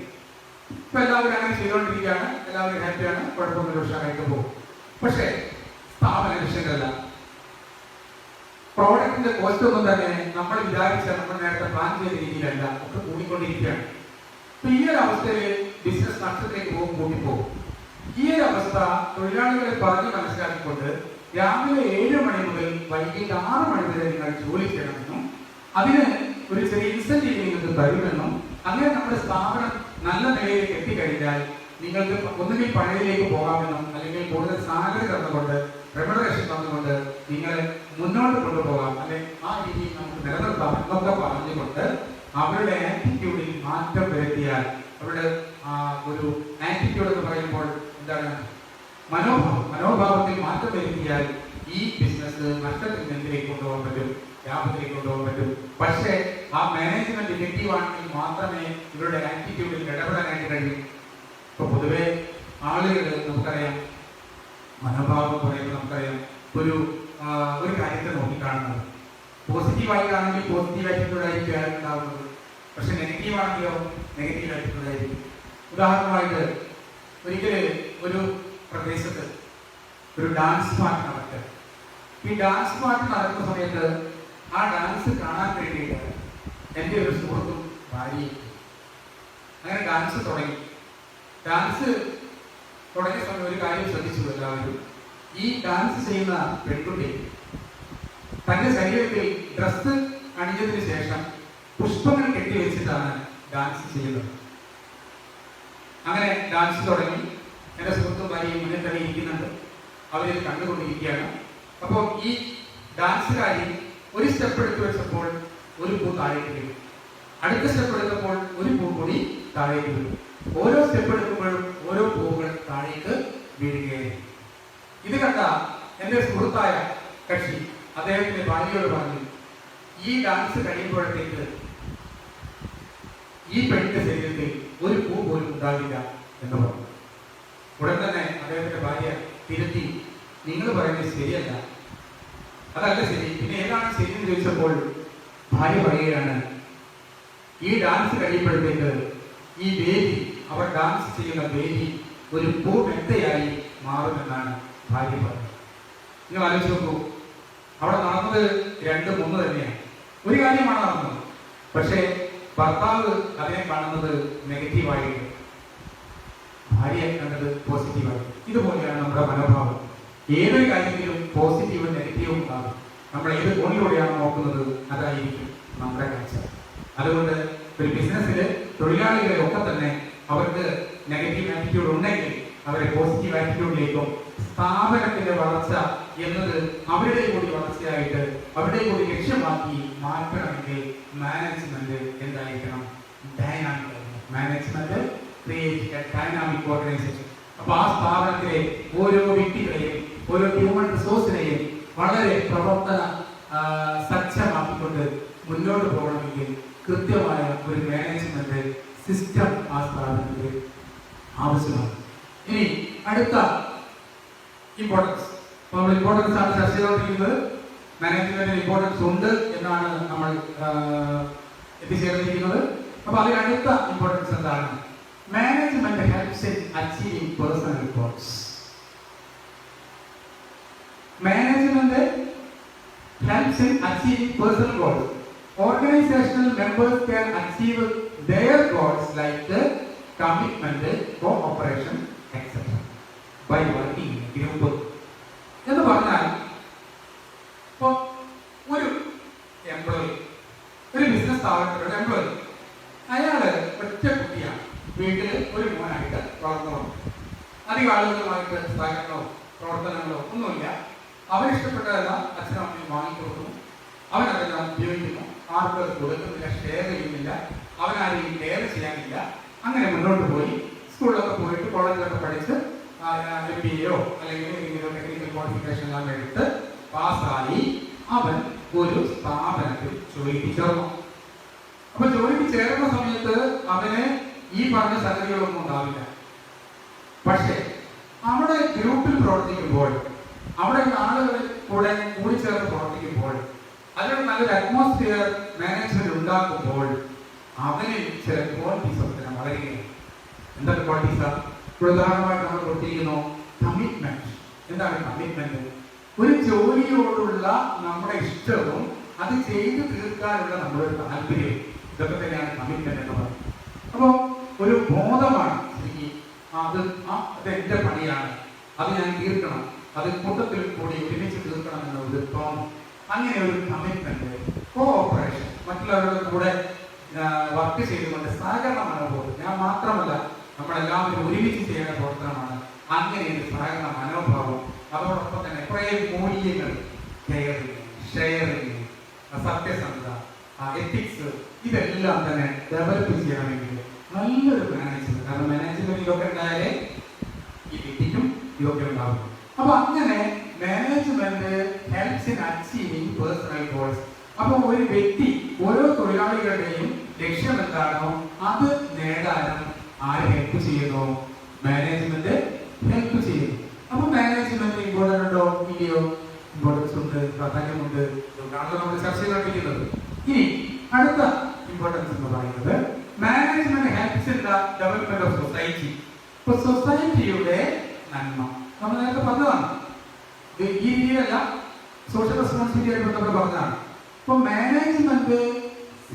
ഇപ്പൊ എല്ലാവരും അങ്ങനെ ചെയ്തുകൊണ്ടിരിക്കുകയാണ്. എല്ലാവരും ഹാപ്പിയാണ്, കുഴപ്പമൊന്നും ഉഷാറായിട്ട് പോകും. പക്ഷേ സ്ഥാപന ലക്ഷ്യങ്ങളല്ല, പ്രോഡക്റ്റിന്റെ കോസ്റ്റ് ഒന്നും തന്നെ നമ്മൾ വിചാരിച്ച, നമ്മൾ നേരത്തെ പ്ലാൻ ചെയ്ത രീതിയിലല്ല, ഒക്കെ കൂടിക്കൊണ്ടിരിക്കുകയാണ്. അപ്പൊ ഈ ഒരു അവസ്ഥയിൽ ബിസിനസ് നഷ്ടത്തിലേക്ക് കൂട്ടിപ്പോകും. ഈ ഒരു അവസ്ഥ തൊഴിലാളികളെ പറഞ്ഞ് മനസ്സിലാക്കിക്കൊണ്ട് രാവിലെ 7 മണി മുതൽ വൈകിട്ട് 6 മണി വരെ നിങ്ങൾ ജോലി ചെയ്യണമെന്നും അതിന് ഒരു ചെറിയ ഇൻസെന്റീവ് നിങ്ങൾക്ക് തരുമെന്നും, അങ്ങനെ നമ്മുടെ സ്ഥാപനം നല്ല നിലയിലേക്ക് എത്തിക്കഴിഞ്ഞാൽ നിങ്ങൾക്ക് ഒന്നുകിൽ പഴയതിലേക്ക് പോകാമെന്നും അല്ലെങ്കിൽ കൂടുതൽ സാലറി തന്നുകൊണ്ട് റെമ്യൂണറേഷൻ തന്നുകൊണ്ട് നിങ്ങളെ മുന്നോട്ട് കൊണ്ടുപോകാം, അല്ലെങ്കിൽ ആ രീതിയിൽ നമുക്ക് നിലനിർത്താം എന്നൊക്കെ പറഞ്ഞുകൊണ്ട് അവരുടെ ആറ്റിറ്റ്യൂഡിൽ മാറ്റം വരുത്തിയാൽ, അവരുടെ ഒരു ആറ്റിറ്റ്യൂഡ് എന്ന് പറയുമ്പോൾ എന്താണ്, മനോഭാവത്തിൽ മാറ്റം വരുത്തിയാൽ ഈ ബിസിനസ് നഷ്ടത്തിൽ നിന്നിലേക്ക് കൊണ്ടുപോകാൻ പറ്റും, ലാഭത്തിലേക്ക് കൊണ്ടുപോകാൻ പറ്റും. പക്ഷേ ആ മാനേജ്മെന്റ് ഇഫക്റ്റീവ് ആണെങ്കിൽ മാത്രമേ ഇവരുടെ ആറ്റിറ്റ്യൂഡിൽ ഇടപെടാനായിട്ട് കഴിയും. ഇപ്പൊ പൊതുവെ ആളുകൾ നമുക്കറിയാം, മനോഭാവം പറയുമ്പോൾ നമുക്കറിയാം ഒരു കാര്യത്തെ നോക്കിക്കാണുന്നത്. പോസിറ്റീവായി ആണെങ്കിൽ പോസിറ്റീവ് ആറ്റിറ്റ്യൂഡായിരിക്കും ഉണ്ടാവുന്നത്. പക്ഷെ നെഗറ്റീവ് ആണെങ്കിലോ നെഗറ്റീവ് ആറ്റിറ്റ്യൂഡായിരിക്കും. ഉദാഹരണമായിട്ട് ഒരിക്കൽ ഒരു പ്രദേശത്ത് ഒരു ഡാൻസ് പാർട്ടി നടക്കുക. ഈ ഡാൻസ് പാർട്ടി നടക്കുന്ന സമയത്ത് ആ ഡാൻസ് കാണാൻ വേണ്ടിയിട്ട് എൻ്റെ ഒരു സുഹൃത്തും ഭാര്യയും അങ്ങനെ ഡാൻസ് തുടങ്ങി. ഡാൻസ് തുടങ്ങിയ സമയം ഒരു കാര്യം ശ്രദ്ധിച്ചു എല്ലാവരും. ഈ ഡാൻസ് ചെയ്യുന്ന പെൺകുട്ടി തന്റെ ശരീരത്തിൽ ഡ്രസ് അണിഞ്ഞതിന് ശേഷം പുഷ്പങ്ങൾ കെട്ടിവെച്ചിട്ടാണ് ഡാൻസ് ചെയ്യുന്നത്. അങ്ങനെ ഡാൻസ് തുടങ്ങി. എൻ്റെ സുഹൃത്തും ഭാര്യയും മുന്നിൽ തന്നെ ഇരിക്കുന്നുണ്ട്, അവരിത് കണ്ടുകൊണ്ടിരിക്കുകയാണ്. അപ്പോൾ ഈ ഡാൻസുകാരി ഒരു സ്റ്റെപ്പ് എടുത്തു വെച്ചപ്പോൾ ഒരു പൂ താഴേക്ക് വീഴും, അടുത്ത സ്റ്റെപ്പ് എടുത്തപ്പോൾ ഒരു പൂ കൂടി താഴേക്ക് വീഴും. ഓരോ സ്റ്റെപ്പ് എടുക്കുമ്പോഴും ഓരോ പൂവുകൾ താഴേക്ക് വീഴുകയായിരുന്നു. ഇത് കണ്ട എൻ്റെ സുഹൃത്തായ കക്ഷി അദ്ദേഹത്തിന്റെ ഭാര്യയോട് പറഞ്ഞു, ഈ ഡാൻസ് കഴിയുമ്പോഴത്തേക്ക് ഈ പെണ്ണിന്റെ ശരീരത്തിൽ ഒരു പൂ പോലും ഉണ്ടാവില്ല എന്ന് പറഞ്ഞു. ഉടൻ തന്നെ അദ്ദേഹത്തിന്റെ ഭാര്യ തിരുത്തി, നിങ്ങൾ പറയുന്നത് ശരിയല്ല, അതല്ല ശരി, പിന്നെ ഏതാണ് ശരി എന്ന് ചോദിച്ചപ്പോൾ ഭാര്യ പറയുകയാണ്, ഈ ഡാൻസ് കഴിയുമ്പോഴത്തേക്ക് ഈ വേദി, അവർ ഡാൻസ് ചെയ്യുന്ന വേദി ഒരു പൂമെത്തയായി മാറുമെന്നാണ് ഭാര്യ പറഞ്ഞത്. നിങ്ങൾ ആലോചിച്ച് നോക്കൂ, അവിടെ നടന്നത് 2-3 തന്നെയാണ്. ഒരു കാര്യമാണ് നടന്നത്, പക്ഷേ ഭർത്താവ് അതിനെ കാണുന്നത് നെഗറ്റീവായിട്ട്, ഭാര്യ കണ്ടത് പോസിറ്റീവായി. ഇതുപോലെയാണ് നമ്മുടെ മനോഭാവം. ഏതൊരു കാര്യത്തിലും പോസിറ്റീവും നെഗറ്റീവും ഉണ്ടാകും. നമ്മൾ ഏത് കോണിലൂടെയാണ് നോക്കുന്നത് അതായിരിക്കും നമ്മുടെ കാഴ്ച. അതുകൊണ്ട് ഒരു ബിസിനസ്സിൽ തൊഴിലാളികളെ ഒക്കെ തന്നെ അവർക്ക് നെഗറ്റീവ് ആറ്റിറ്റ്യൂഡ് ഉണ്ടെങ്കിൽ അവരെ പോസിറ്റീവ് ആറ്റിറ്റ്യൂഡിലേക്കും, സ്ഥാപനത്തിന്റെ വളർച്ച എന്നത് അവരുടെ കൂടി വളർച്ചയായിട്ട് അവരുടെ കൂടി ലക്ഷ്യമാക്കി മാറ്റണമെങ്കിൽ മാനേജ്മെന്റ് എന്തായിരിക്കണം? Dynamic. Management create A dynamic organisation. അപ്പൊ ആ സ്ഥാപനത്തിലെ ഓരോ വ്യക്തികളെയും ഓരോ ഹ്യൂമൻ റിസോഴ്സിനെയും വളരെ പ്രവർത്തന സജ്ജമാക്കിക്കൊണ്ട് മുന്നോട്ട് പോകണമെങ്കിൽ കൃത്യമായ ഒരു മാനേജ്മെന്റ് സിസ്റ്റം ആ സ്ഥാപനത്തിൽ ആവശ്യമാണ്. ഇനി അടുത്ത ഇമ്പോർട്ടൻസ്, നമ്മൾ ഇമ്പോർട്ടൻസ് ആണ് ചർച്ച ചെയ്തുകൊണ്ടിരിക്കുന്നത്. മാനേജ്മെന്റിന് ഇമ്പോർട്ടൻസ് ഉണ്ട് എന്നാണ് നമ്മൾ എത്തിച്ചേർന്നിരിക്കുന്നത്. അപ്പൊ അതിൽ അടുത്ത ഇമ്പോർട്ടൻസ് എന്താണ്? Management helps in achieving personal goals. Management helps in achieving personal goals. Organizational members can achieve their goals like commitment, cooperation, etc. by working in a group. എന്ന് പറഞ്ഞാൽ ഇപ്പോൾ ഒരു എംപ്ലോയി, ഒരു ബിസിനസ് സ്ഥാപനത്തിലുള്ള എംപ്ലോയി, അയാള് ഒറ്റ കുട്ടിയാണ്, വീട്ടിൽ ഒരു മോനായിട്ട് വളർന്നു വന്നു. അധികം ആളുകളുമായിട്ട് സഹകരണമോ പ്രവർത്തനങ്ങളോ ഒന്നുമില്ല. അവരിഷ്ടപ്പെട്ടതെല്ലാം അച്ഛനും അമ്മയും വാങ്ങിക്കൊടുക്കുന്നു, അവനതെല്ലാം ഉപയോഗിക്കുന്നു, ആർക്കും അത് കൊടുക്കുന്നില്ല, ഷെയർ ചെയ്യുന്നില്ല, അവനാരെയും കെയർ ചെയ്യാനില്ല. അങ്ങനെ മുന്നോട്ട് പോയി സ്കൂളിലൊക്കെ പോയിട്ട് കോളേജിലൊക്കെ പഠിച്ച് MBA അല്ലെങ്കിൽ ഏതെങ്കിലും ടെക്നിക്കൽ ക്വാളിഫിക്കേഷൻ എല്ലാം എടുത്ത് പാസ്സായി അവൻ ഒരു സ്ഥാപനത്തിൽ ജോലിക്ക് ചേർന്നു. അപ്പൊ ജോലിക്ക് ചേർന്ന സമയത്ത് അവന് ഈ പറഞ്ഞ സംഗതികളൊന്നും ഉണ്ടാവില്ല. പക്ഷേ അവിടെ ഗ്രൂപ്പിൽ പ്രവർത്തിക്കുമ്പോൾ, അവിടെ ആളുകൾ കൂടെ കൂടിച്ചേർന്ന് പ്രവർത്തിക്കുമ്പോൾ, അതിലൊരു നല്ലൊരു അറ്റ്മോസ്ഫിയർ മാനേജ്മെന്റ് ഉണ്ടാക്കുമ്പോൾ അവന് ചില ക്വാളിറ്റീസ് ഒക്കെ വളരുകയാണ്. എന്താണ് ക്വാളിറ്റീസ്? ഉദാഹരണമായിട്ട് നമ്മൾ കൊടുത്തിരിക്കുന്നു കമ്മിറ്റ്മെന്റ്. എന്താണ് കമ്മിറ്റ്മെന്റ്? ഒരു ജോലിയോടുള്ള നമ്മുടെ ഇഷ്ടവും അത് ചെയ്തു തീർക്കാനുള്ള നമ്മുടെ ഒരു താല്പര്യവും, ഇതൊക്കെ തന്നെയാണ് കമ്മിറ്റ്മെന്റ് എന്ന് പറയുന്നത്. അപ്പോൾ ഒരു ബോധമാണ്, അത് എന്റെ പണിയാണ്, അത് ഞാൻ തീർക്കണം, അത് കൂട്ടത്തിൽ കൂടി ഒരുമിച്ച് തീർക്കണം എന്നൊരു തോന്നും. അങ്ങനെ ഒരു കമ്മിറ്റ്മെന്റ്, കോഓപ്പറേഷൻ, മറ്റുള്ളവരുടെ കൂടെ വർക്ക് ചെയ്തുകൊണ്ട് സഹകരണ മനോഭാവം. ഞാൻ മാത്രമല്ല, നമ്മളെല്ലാവരും ഒരുമിച്ച് ചെയ്യേണ്ട പ്രവർത്തനമാണ്. അങ്ങനെ ഒരു സഹകരണ മനോഭാവം, അതോടൊപ്പം തന്നെ കുറേ മൂല്യങ്ങൾ, കെയറിങ്, ഷെയറിങ്, സത്യസന്ധത, എത്തിക്സ്, ഇതെല്ലാം തന്നെ ഡെവലപ്പ് ചെയ്യണമെങ്കിൽ നല്ലൊരു മാനേജ്മെന്റ്, കാരണം മാനേജ്മെന്റ് ഇതൊക്കെ ഉണ്ടായാലേ ഈ വ്യക്തിക്കും ഇതൊക്കെ ഉണ്ടാവും. അപ്പൊ അങ്ങനെ management helps in achieving personal goals. അപ്പൊ ഒരു വ്യക്തി, ഓരോ തൊഴിലാളികളുടെയും ലക്ഷ്യം എന്താണോ അത് നേടാനും ആര് ഹെൽപ്പ് ചെയ്യുന്നു? മാനേജ്മെന്റ് ഹെൽപ്പ് ചെയ്യുന്നു. അപ്പൊ മാനേജ്മെന്റ് ഇമ്പോർട്ടൻ്റ് ഉണ്ടോ ഇല്ലയോ? ഇമ്പോർട്ടൻസ് ഉണ്ട്, പ്രാധാന്യമുണ്ട്. ഇതൊക്കെയാണല്ലോ നമ്മൾ ചർച്ച ചെയ്തുകൊണ്ടിരിക്കുന്നത്. ഇനി അടുത്ത ഇമ്പോർട്ടൻസ് എന്ന് പറയുന്നത് management helps in the development of society. ഇപ്പൊ സൊസൈറ്റിയുടെ നന്മ നമ്മൾ നേരത്തെ പറഞ്ഞതാണ്, ഈ രീതിയിലല്ല, സോഷ്യൽ റെസ്പോൺസിബിലിറ്റി ആയിട്ട് നമ്മൾ പറഞ്ഞതാണ്. ഇപ്പൊ മാനേജ്മെന്റ്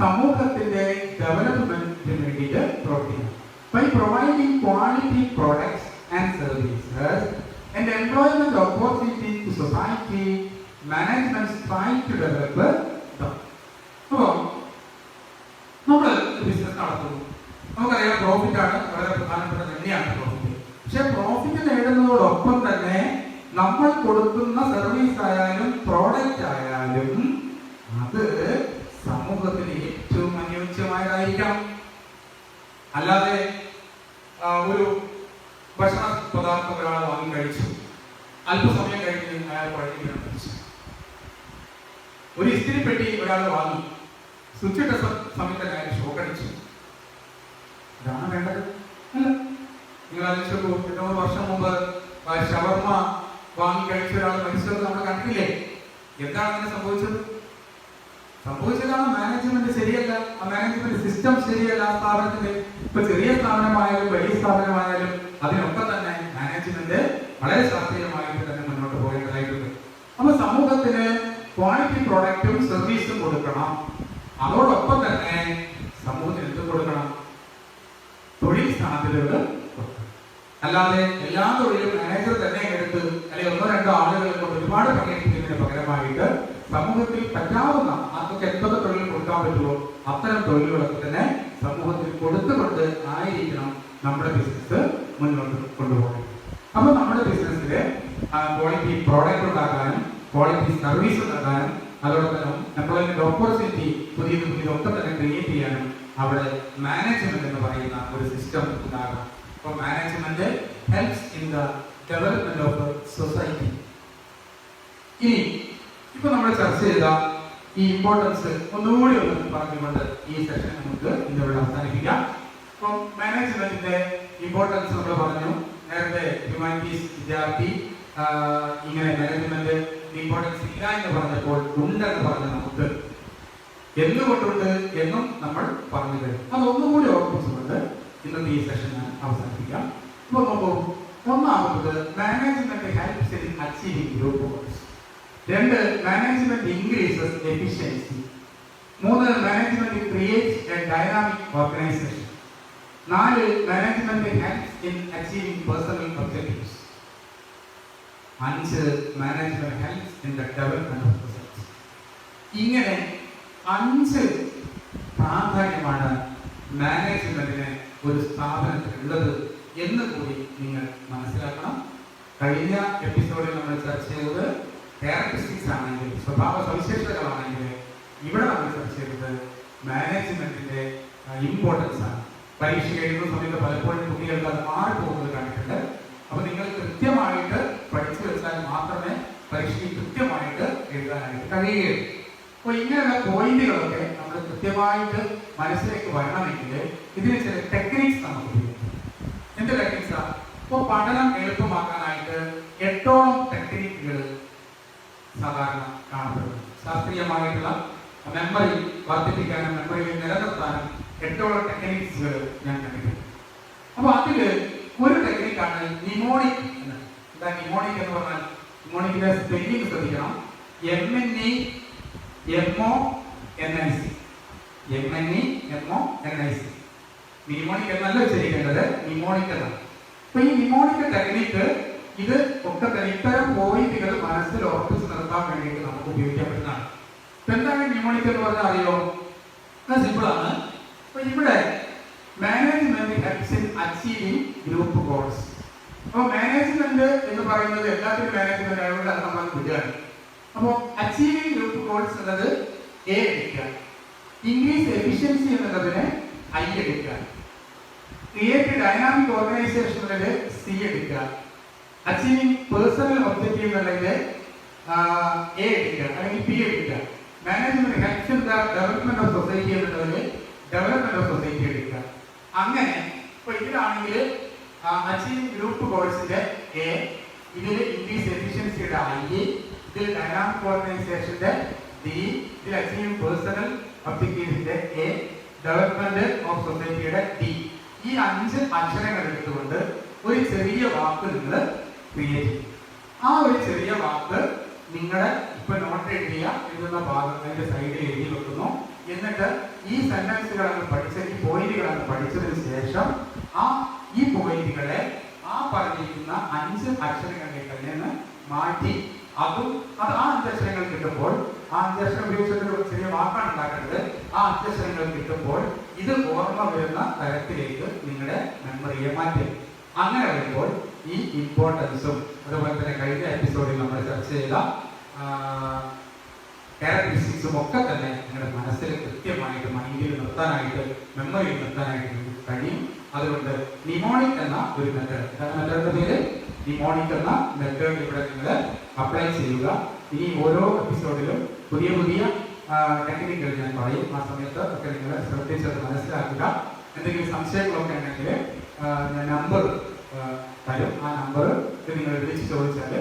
സമൂഹത്തിന്റെ ഡെവലപ്മെന്റിന് വേണ്ടിയിട്ട് പ്രവർത്തിക്കണം. By providing quality products and services and employment opportunities to society, management strives to develop them. അപ്പോൾ നമുക്കറിയാം പ്രോഫിറ്റ് ആണ് വളരെ പ്രധാനപ്പെട്ട തന്നെയാണ് പ്രോഫിറ്റ്. പക്ഷെ പ്രോഫിറ്റ് നേടുന്നതോടൊപ്പം തന്നെ നമ്മൾ കൊടുക്കുന്ന സർവീസ് ആയാലും പ്രോഡക്റ്റ് ആയാലും അത് സമൂഹത്തിന് ഏറ്റവും അനുയോജ്യമായതായിരിക്കണം. അല്ലാതെ ഒരു ഭക്ഷണ പദാർത്ഥം ഒരാൾ വാങ്ങി കഴിച്ചു, അല്പസമയം കഴിഞ്ഞ് അയാൾ പഴകിയാണ് കഴിച്ചു. ഒരു ഇസ്തിരിപ്പെട്ടി ഒരാൾ വാങ്ങി, സ്വിച്ചിട്ട സമയത്ത് അയാൾ ഷോക്കടിച്ചു. ഇതാണ് വേണ്ടത്? അല്ല. നിങ്ങൾ ആലോചിച്ചു, 2 വർഷം മുമ്പ് ഷവർമ വാങ്ങി കഴിച്ച ഒരാൾ മരിച്ചത് നമ്മൾ കണ്ടില്ലേ? എന്താണ് അങ്ങനെ സംഭവിച്ചത്? സംഭവിച്ചതാണ് മാനേജ്മെന്റ് ശരിയല്ല, ആ മാനേജ്മെന്റ് സിസ്റ്റം ശരിയല്ല ആ സ്ഥാപനത്തിന്റെ. ഇപ്പൊ ചെറിയ സ്ഥാപനമായാലും വലിയ സ്ഥാപനമായാലും അതിനൊക്കെ തന്നെ മാനേജ്മെന്റ് വളരെ ശാസ്ത്രീയമായിട്ട് തന്നെ മുന്നോട്ട് പോകേണ്ടതായിട്ടുണ്ട്. അപ്പൊ സമൂഹത്തിന് ക്വാളിറ്റി പ്രോഡക്റ്റും സർവീസും കൊടുക്കണം. അതോടൊപ്പം തന്നെ സമൂഹത്തിന് എന്ത് കൊടുക്കണം? തൊഴിൽ സാധ്യതകൾ കൊടുക്കണം. അല്ലാതെ എല്ലാ തൊഴിലും മാനേജർ തന്നെ എടുത്ത് അല്ലെങ്കിൽ 1-2 ആളുകളെ കൊണ്ട് ഒരുപാട് പണിയെടുക്കുന്നതിന് പകരമായിട്ട് സമൂഹത്തിൽ പറ്റാവുന്ന ആർക്കൊക്കെ എന്തൊക്കെ തൊഴിൽ കൊടുക്കാൻ പറ്റുമോ അത്തരം തൊഴിലുകളൊക്കെ തന്നെ സമൂഹത്തിൽ കൊടുത്തുകൊണ്ട് ആയിരിക്കണം നമ്മുടെ ബിസിനസ് മുന്നോട്ട് കൊണ്ടുപോകുന്നത്. അപ്പൊ നമ്മുടെ ബിസിനസ്സില് ക്വാളിറ്റി പ്രോഡക്റ്റ് ഉണ്ടാക്കാനും ക്വാളിറ്റി സർവീസ് ഉണ്ടാക്കാനും അതോടൊപ്പം തന്നെ എംപ്ലോയ്മെന്റ് ഓപ്പർച്യൂണിറ്റി പുതിയതൊക്കെ തന്നെ ക്രിയേറ്റ് ചെയ്യാനും അവിടെ മാനേജ്മെന്റ് എന്ന് പറയുന്ന ഒരു സിസ്റ്റം ഉണ്ടാകണം. അപ്പോൾ management helps in the development of society. ഇനി ഇപ്പൊ നമ്മൾ ചർച്ച ചെയ്ത ഈ ഇമ്പോർട്ടൻസ് ഒന്നുകൂടി പറഞ്ഞുകൊണ്ട് ഈ സെഷൻ നമുക്ക് ഇന്നിവിടെ അവസാനിപ്പിക്കാം. അപ്പം മാനേജ്മെന്റിന്റെ ഇമ്പോർട്ടൻസ് നമ്മൾ പറഞ്ഞു. നേരത്തെ ഹ്യൂമാനിറ്റീസ് വിദ്യാർത്ഥി ഇങ്ങനെ മാനേജ്മെന്റ് ഇമ്പോർട്ടൻസ് ഇല്ല എന്ന് പറഞ്ഞപ്പോൾ ഉണ്ടെന്ന് പറഞ്ഞ നമുക്ക് എന്തുകൊണ്ടുണ്ട് എന്നും നമ്മൾ പറഞ്ഞു കഴിഞ്ഞു. അതൊന്നുകൂടി ഓർമ്മിച്ചുകൊണ്ട് ഇന്നത്തെ ഈ സെഷൻ ഞാൻ അവസാനിപ്പിക്കാം. ഇപ്പൊ നോക്കൂ, ഒന്നാമത് management helps in achieving group goals. 2, management increases efficiency. 3, management creates A dynamic organisation. 4, management helps in achieving personal objectives. 5, management helps in the development of society. ഇങ്ങനെ 5 പ്രാധാന്യമാണ് മാനേജ്മെന്റിന് ഒരു സ്ഥാപനത്തിലുള്ളത് എന്ന് കൂടി നിങ്ങൾ മനസ്സിലാക്കണം. കഴിഞ്ഞ എപ്പിസോഡിൽ നമ്മൾ ചർച്ച ചെയ്തത് ക്യാരക്ടറിസ്റ്റിക്സ് ആണെങ്കിൽ, സ്വഭാവ സവിശേഷതകളാണെങ്കിൽ, ഇവിടെ നമ്മൾ ചർച്ച ചെയ്തത് മാനേജ്മെന്റിന്റെ ഇമ്പോർട്ടൻസ് ആണ്. പരീക്ഷ എഴുതുന്ന സമയത്ത് പലപ്പോഴും കുട്ടികൾക്ക് അത് മാറിപ്പോകുന്നത് കണ്ടിട്ടുണ്ട്. അപ്പൊ നിങ്ങൾ കൃത്യമായിട്ട് പഠിച്ചു വെച്ചാൽ മാത്രമേ പരീക്ഷയ്ക്ക് കൃത്യമായിട്ട് എഴുതാനായിട്ട് കഴിയുകയുള്ളൂ. അപ്പോൾ ഇങ്ങനെയുള്ള പോയിന്റുകളൊക്കെ നമ്മൾ കൃത്യമായിട്ട് മനസ്സിലേക്ക് വരണമെങ്കിൽ ഇതിന് ചില ടെക്നിക്സ് നമുക്ക് ഉപയോഗിക്കാം. എന്ത് ടെക്നിക്സാ? ഇപ്പോൾ പഠനം എളുപ്പമാക്കാനായിട്ട് 8ഓളം ടെക്നിക്കുകൾ സാധാരണ കാണപ്പെടുന്നു. ശാസ്ത്രീയമായിട്ടുള്ള മെമ്മറി വർദ്ധിപ്പിക്കാനും മെമ്മറിയിൽ നിലനിർത്താനും 8ഓളം ടെക്നിക്സുകൾ ഞാൻ കണ്ടിട്ടുണ്ട്. അപ്പൊ അതില് ഒരു ടെക്നിക്കാണ് നിമോണിക് എന്ന്. എന്താ നിമോണിക് എന്ന് പറഞ്ഞാൽ? നിമോണിക്കിന്റെ സ്പെല്ലിംഗ് ശ്രദ്ധിക്കണം. MNEMONIC. നിമോണിക് എന്നല്ല ഉച്ചരിക്കേണ്ടത്, നിമോണിക് എന്നാണ്. അപ്പൊ ഈ നിമോണിക് ടെക്നിക്ക് ഇത് ഒക്കെ ഇത്തരം പോയിന്റുകൾ മനസ്സിൽ ഉറപ്പിച്ച് നിർത്താൻ വേണ്ടിയിട്ട് നമുക്ക് ഉപയോഗിക്കാൻ പറ്റുന്നതാണ്. എന്താണ് നിമോണിക് എന്ന് പറഞ്ഞാൽ അറിയോ? സിമ്പിൾ ആണ്. അപ്പൊ ഇവിടെ management helps in achieving group goals. അപ്പൊ മാനേജ്മെന്റ് എന്ന് പറയുന്നത് എല്ലാത്തിനും മാനേജ്മെന്റ് ആയതുകൊണ്ട് അത് നമ്മൾ വിടുകയാണ്. അപ്പോൾ അച്ചീവിംഗ് ഗ്രൂപ്പ് ഗോൾസ് എന്നത് A എടുക്കുക, ഇൻക്രീസ് എഫിഷ്യൻസി എന്നുള്ളതിന് I എടുക്കുക, ക്രിയേറ്റ് ഡൈനാമിക് ഓർഗനൈസേഷൻ എന്നുള്ളത് C എടുക്കുക, അച്ചീവിംഗ് പേഴ്സണൽ ഒബ്ജക്റ്റീവ് എന്നുള്ളത് A എടുക്കുക അല്ലെങ്കിൽ P എടുക്കുക, management helps in the development of society എന്നുള്ളതിൽ ഡെവലപ്മെന്റ് ഓഫ് സൊസൈറ്റി എടുക്കുക. അങ്ങനെ ഇപ്പൊ ഇതിലാണെങ്കിൽ അച്ചീവിംഗ് ഗ്രൂപ്പ് ഗോൾസിന്റെ A, ഇതിൽ ഇൻക്രീസ് എഫിഷ്യൻസിയുടെ I, ഇതിൽ ഡൈനാമിക് ഓർഗനൈസേഷന്റെ D, ഇതിൽ അച്ചീവിംഗ് പേഴ്സണൽ ഒബ്ജക്റ്റീവ്സിന്റെ A, ഡെവലപ്മെന്റ് ഓഫ് സൊസൈറ്റിയുടെ D. ഈ 5 അക്ഷരങ്ങൾ എടുത്തുകൊണ്ട് ഒരു ചെറിയ വാക്ക് നിങ്ങൾ ക്രിയേറ്റ് ചെയ്യും. ആ ഒരു ചെറിയ വാക്ക് നിങ്ങളുടെ ഇപ്പൊ നോട്ട് എഴുതുന്ന ഭാഗത്തിന്റെ സൈഡിൽ എഴുതി വെക്കുന്നു. എന്നിട്ട് ഈ സെന്റൻസുകളൊക്കെ പഠിച്ച ഈ പോയിന്റുകളൊക്കെ പഠിച്ചതിന് ശേഷം ഈ പോയിന്റുകളെ ആ പറഞ്ഞിരിക്കുന്ന 5 അക്ഷരങ്ങളിലേക്ക് നിന്ന് മാറ്റി അത് ആ 5 അക്ഷരങ്ങൾ കിട്ടുമ്പോൾ, ആ 5 അക്ഷരം ഉപയോഗിച്ചിട്ട് ഒരു ചെറിയ വാക്കാണ് ഉണ്ടാക്കേണ്ടത്. ആ 5 അക്ഷരങ്ങൾ കിട്ടുമ്പോൾ ഇത് ഓർമ്മ വരുന്ന തരത്തിലേക്ക് നിങ്ങളുടെ മെമ്മറിയെ മാറ്റും. അങ്ങനെ വരുമ്പോൾ ഈ ഇമ്പോർട്ടൻസും അതുപോലെ തന്നെ കഴിഞ്ഞ എപ്പിസോഡിൽ നമ്മൾ ചർച്ച ചെയ്ത ക്യാരക്ടറിസ്റ്റിക്സും ഒക്കെ തന്നെ നിങ്ങളുടെ മനസ്സിൽ കൃത്യമായിട്ട് മൈൻഡിൽ നിർത്താനായിട്ട്, മെമ്മറിയിൽ നിർത്താനായിട്ട് നിങ്ങൾക്ക് കഴിയും. അതുകൊണ്ട് നിമോണിക് എന്ന ഒരു മെത്തേഡിന്റെ പേര് നിമോണിക് എന്ന മെത്തേഡ് ഇവിടെ നിങ്ങൾ അപ്ലൈ ചെയ്യുക. ഇനി ഓരോ എപ്പിസോഡിലും പുതിയ പുതിയ ടെക്നിക്കുകൾ ഞാൻ പറയും. ആ സമയത്ത് ഒക്കെ നിങ്ങൾ ശ്രദ്ധിച്ചത് മനസ്സിലാക്കുക. എന്തെങ്കിലും സംശയങ്ങളൊക്കെ ഉണ്ടെങ്കിൽ ഞാൻ നമ്പർ തരും. ആ നമ്പർ നിങ്ങൾ വിളിച്ച് ചോദിച്ചാൽ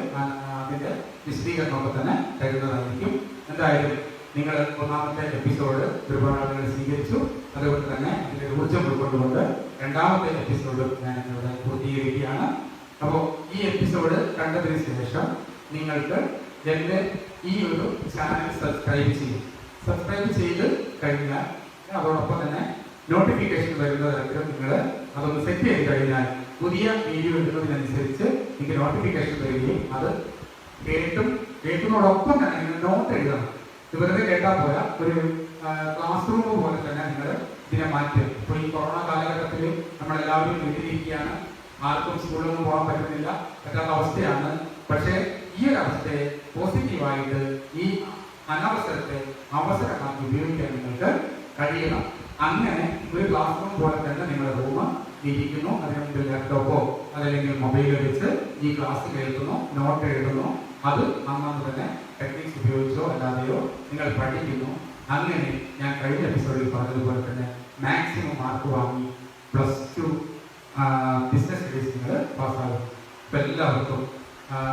അതിൻ്റെ വിശദീകരണമൊക്കെ തന്നെ തരുന്നതായിരിക്കും. എന്തായാലും നിങ്ങൾ ഒന്നാമത്തെ എപ്പിസോഡ് ഒരുപാട് ആളുകൾ സ്വീകരിച്ചു. അതുകൊണ്ട് തന്നെ അതിൻ്റെ ഊർജ്ജം ഉൾക്കൊണ്ടുകൊണ്ട് രണ്ടാമത്തെ എപ്പിസോഡ് ഞാൻ ഇവിടെ പൂർത്തീകരിക്കുകയാണ്. അപ്പോൾ ഈ എപ്പിസോഡ് കണ്ടതിന് ശേഷം നിങ്ങൾക്ക് എൻ്റെ ഈ ഒരു ചാനൽ സബ്സ്ക്രൈബ് ചെയ്ത് കഴിഞ്ഞാൽ അതോടൊപ്പം തന്നെ നോട്ടിഫിക്കേഷൻ വരുന്ന തരത്തിൽ നിങ്ങൾ അതൊന്ന് സെറ്റ് ചെയ്ത് കഴിഞ്ഞാൽ പുതിയ വീഡിയോ ഇടുന്നതിനനുസരിച്ച് നിങ്ങൾക്ക് നോട്ടിഫിക്കേഷൻ വരികയും അത് കേൾക്കുന്നതോടൊപ്പം തന്നെ നിങ്ങൾ നോട്ട് എഴുതണം. ഇത് വെറുതെ കേട്ടാൽ പോരാ, ഒരു ക്ലാസ് റൂം പോലെ തന്നെ നിങ്ങൾ ഇതിനെ മാറ്റും. ഇപ്പോൾ ഈ കൊറോണ കാലഘട്ടത്തിൽ നമ്മളെല്ലാവരും വീട്ടിലിരിക്കുകയാണ്, ആർക്കും സ്കൂളിലൊന്നും പോകാൻ പറ്റാത്ത അവസ്ഥയാണ്. പക്ഷേ ഈ ഒരു അവസ്ഥയെ പോസിറ്റീവായിട്ട് ഈ അനവസരത്തെ അവസരമാക്കി ഉപയോഗിക്കാൻ നിങ്ങൾക്ക് കഴിയണം. അങ്ങനെ ഒരു ക്ലാസ് റൂം പോലെ തന്നെ നിങ്ങളുടെ റൂം ഇരിക്കുന്നു, അതിന് മുമ്പിൽ ലാപ്ടോപ്പോ അതല്ലെങ്കിൽ മൊബൈലോ വെച്ച് ഈ ക്ലാസ് കേൾക്കുന്നു, നോട്ട് എഴുതുന്നു. അത് അന്നു തന്നെ ടെക്നിക്സ് ഉപയോഗിച്ചോ അല്ലാതെയോ നിങ്ങൾ പഠിക്കുന്നു. അങ്ങനെ ഞാൻ കഴിഞ്ഞ എപ്പിസോഡിൽ പറഞ്ഞതുപോലെ തന്നെ മാക്സിമം മാർക്ക് വാങ്ങി +2 ബിസിനസ് സ്റ്റഡീസ് നിങ്ങൾ പാസ്സാകും. ഇപ്പം എല്ലാവർക്കും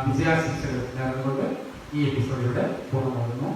വിജയാശംസകൾ നേർന്നുകൊണ്ട് ഈ എപ്പിസോഡിലൂടെ പൂർണ്ണമാകുന്നു.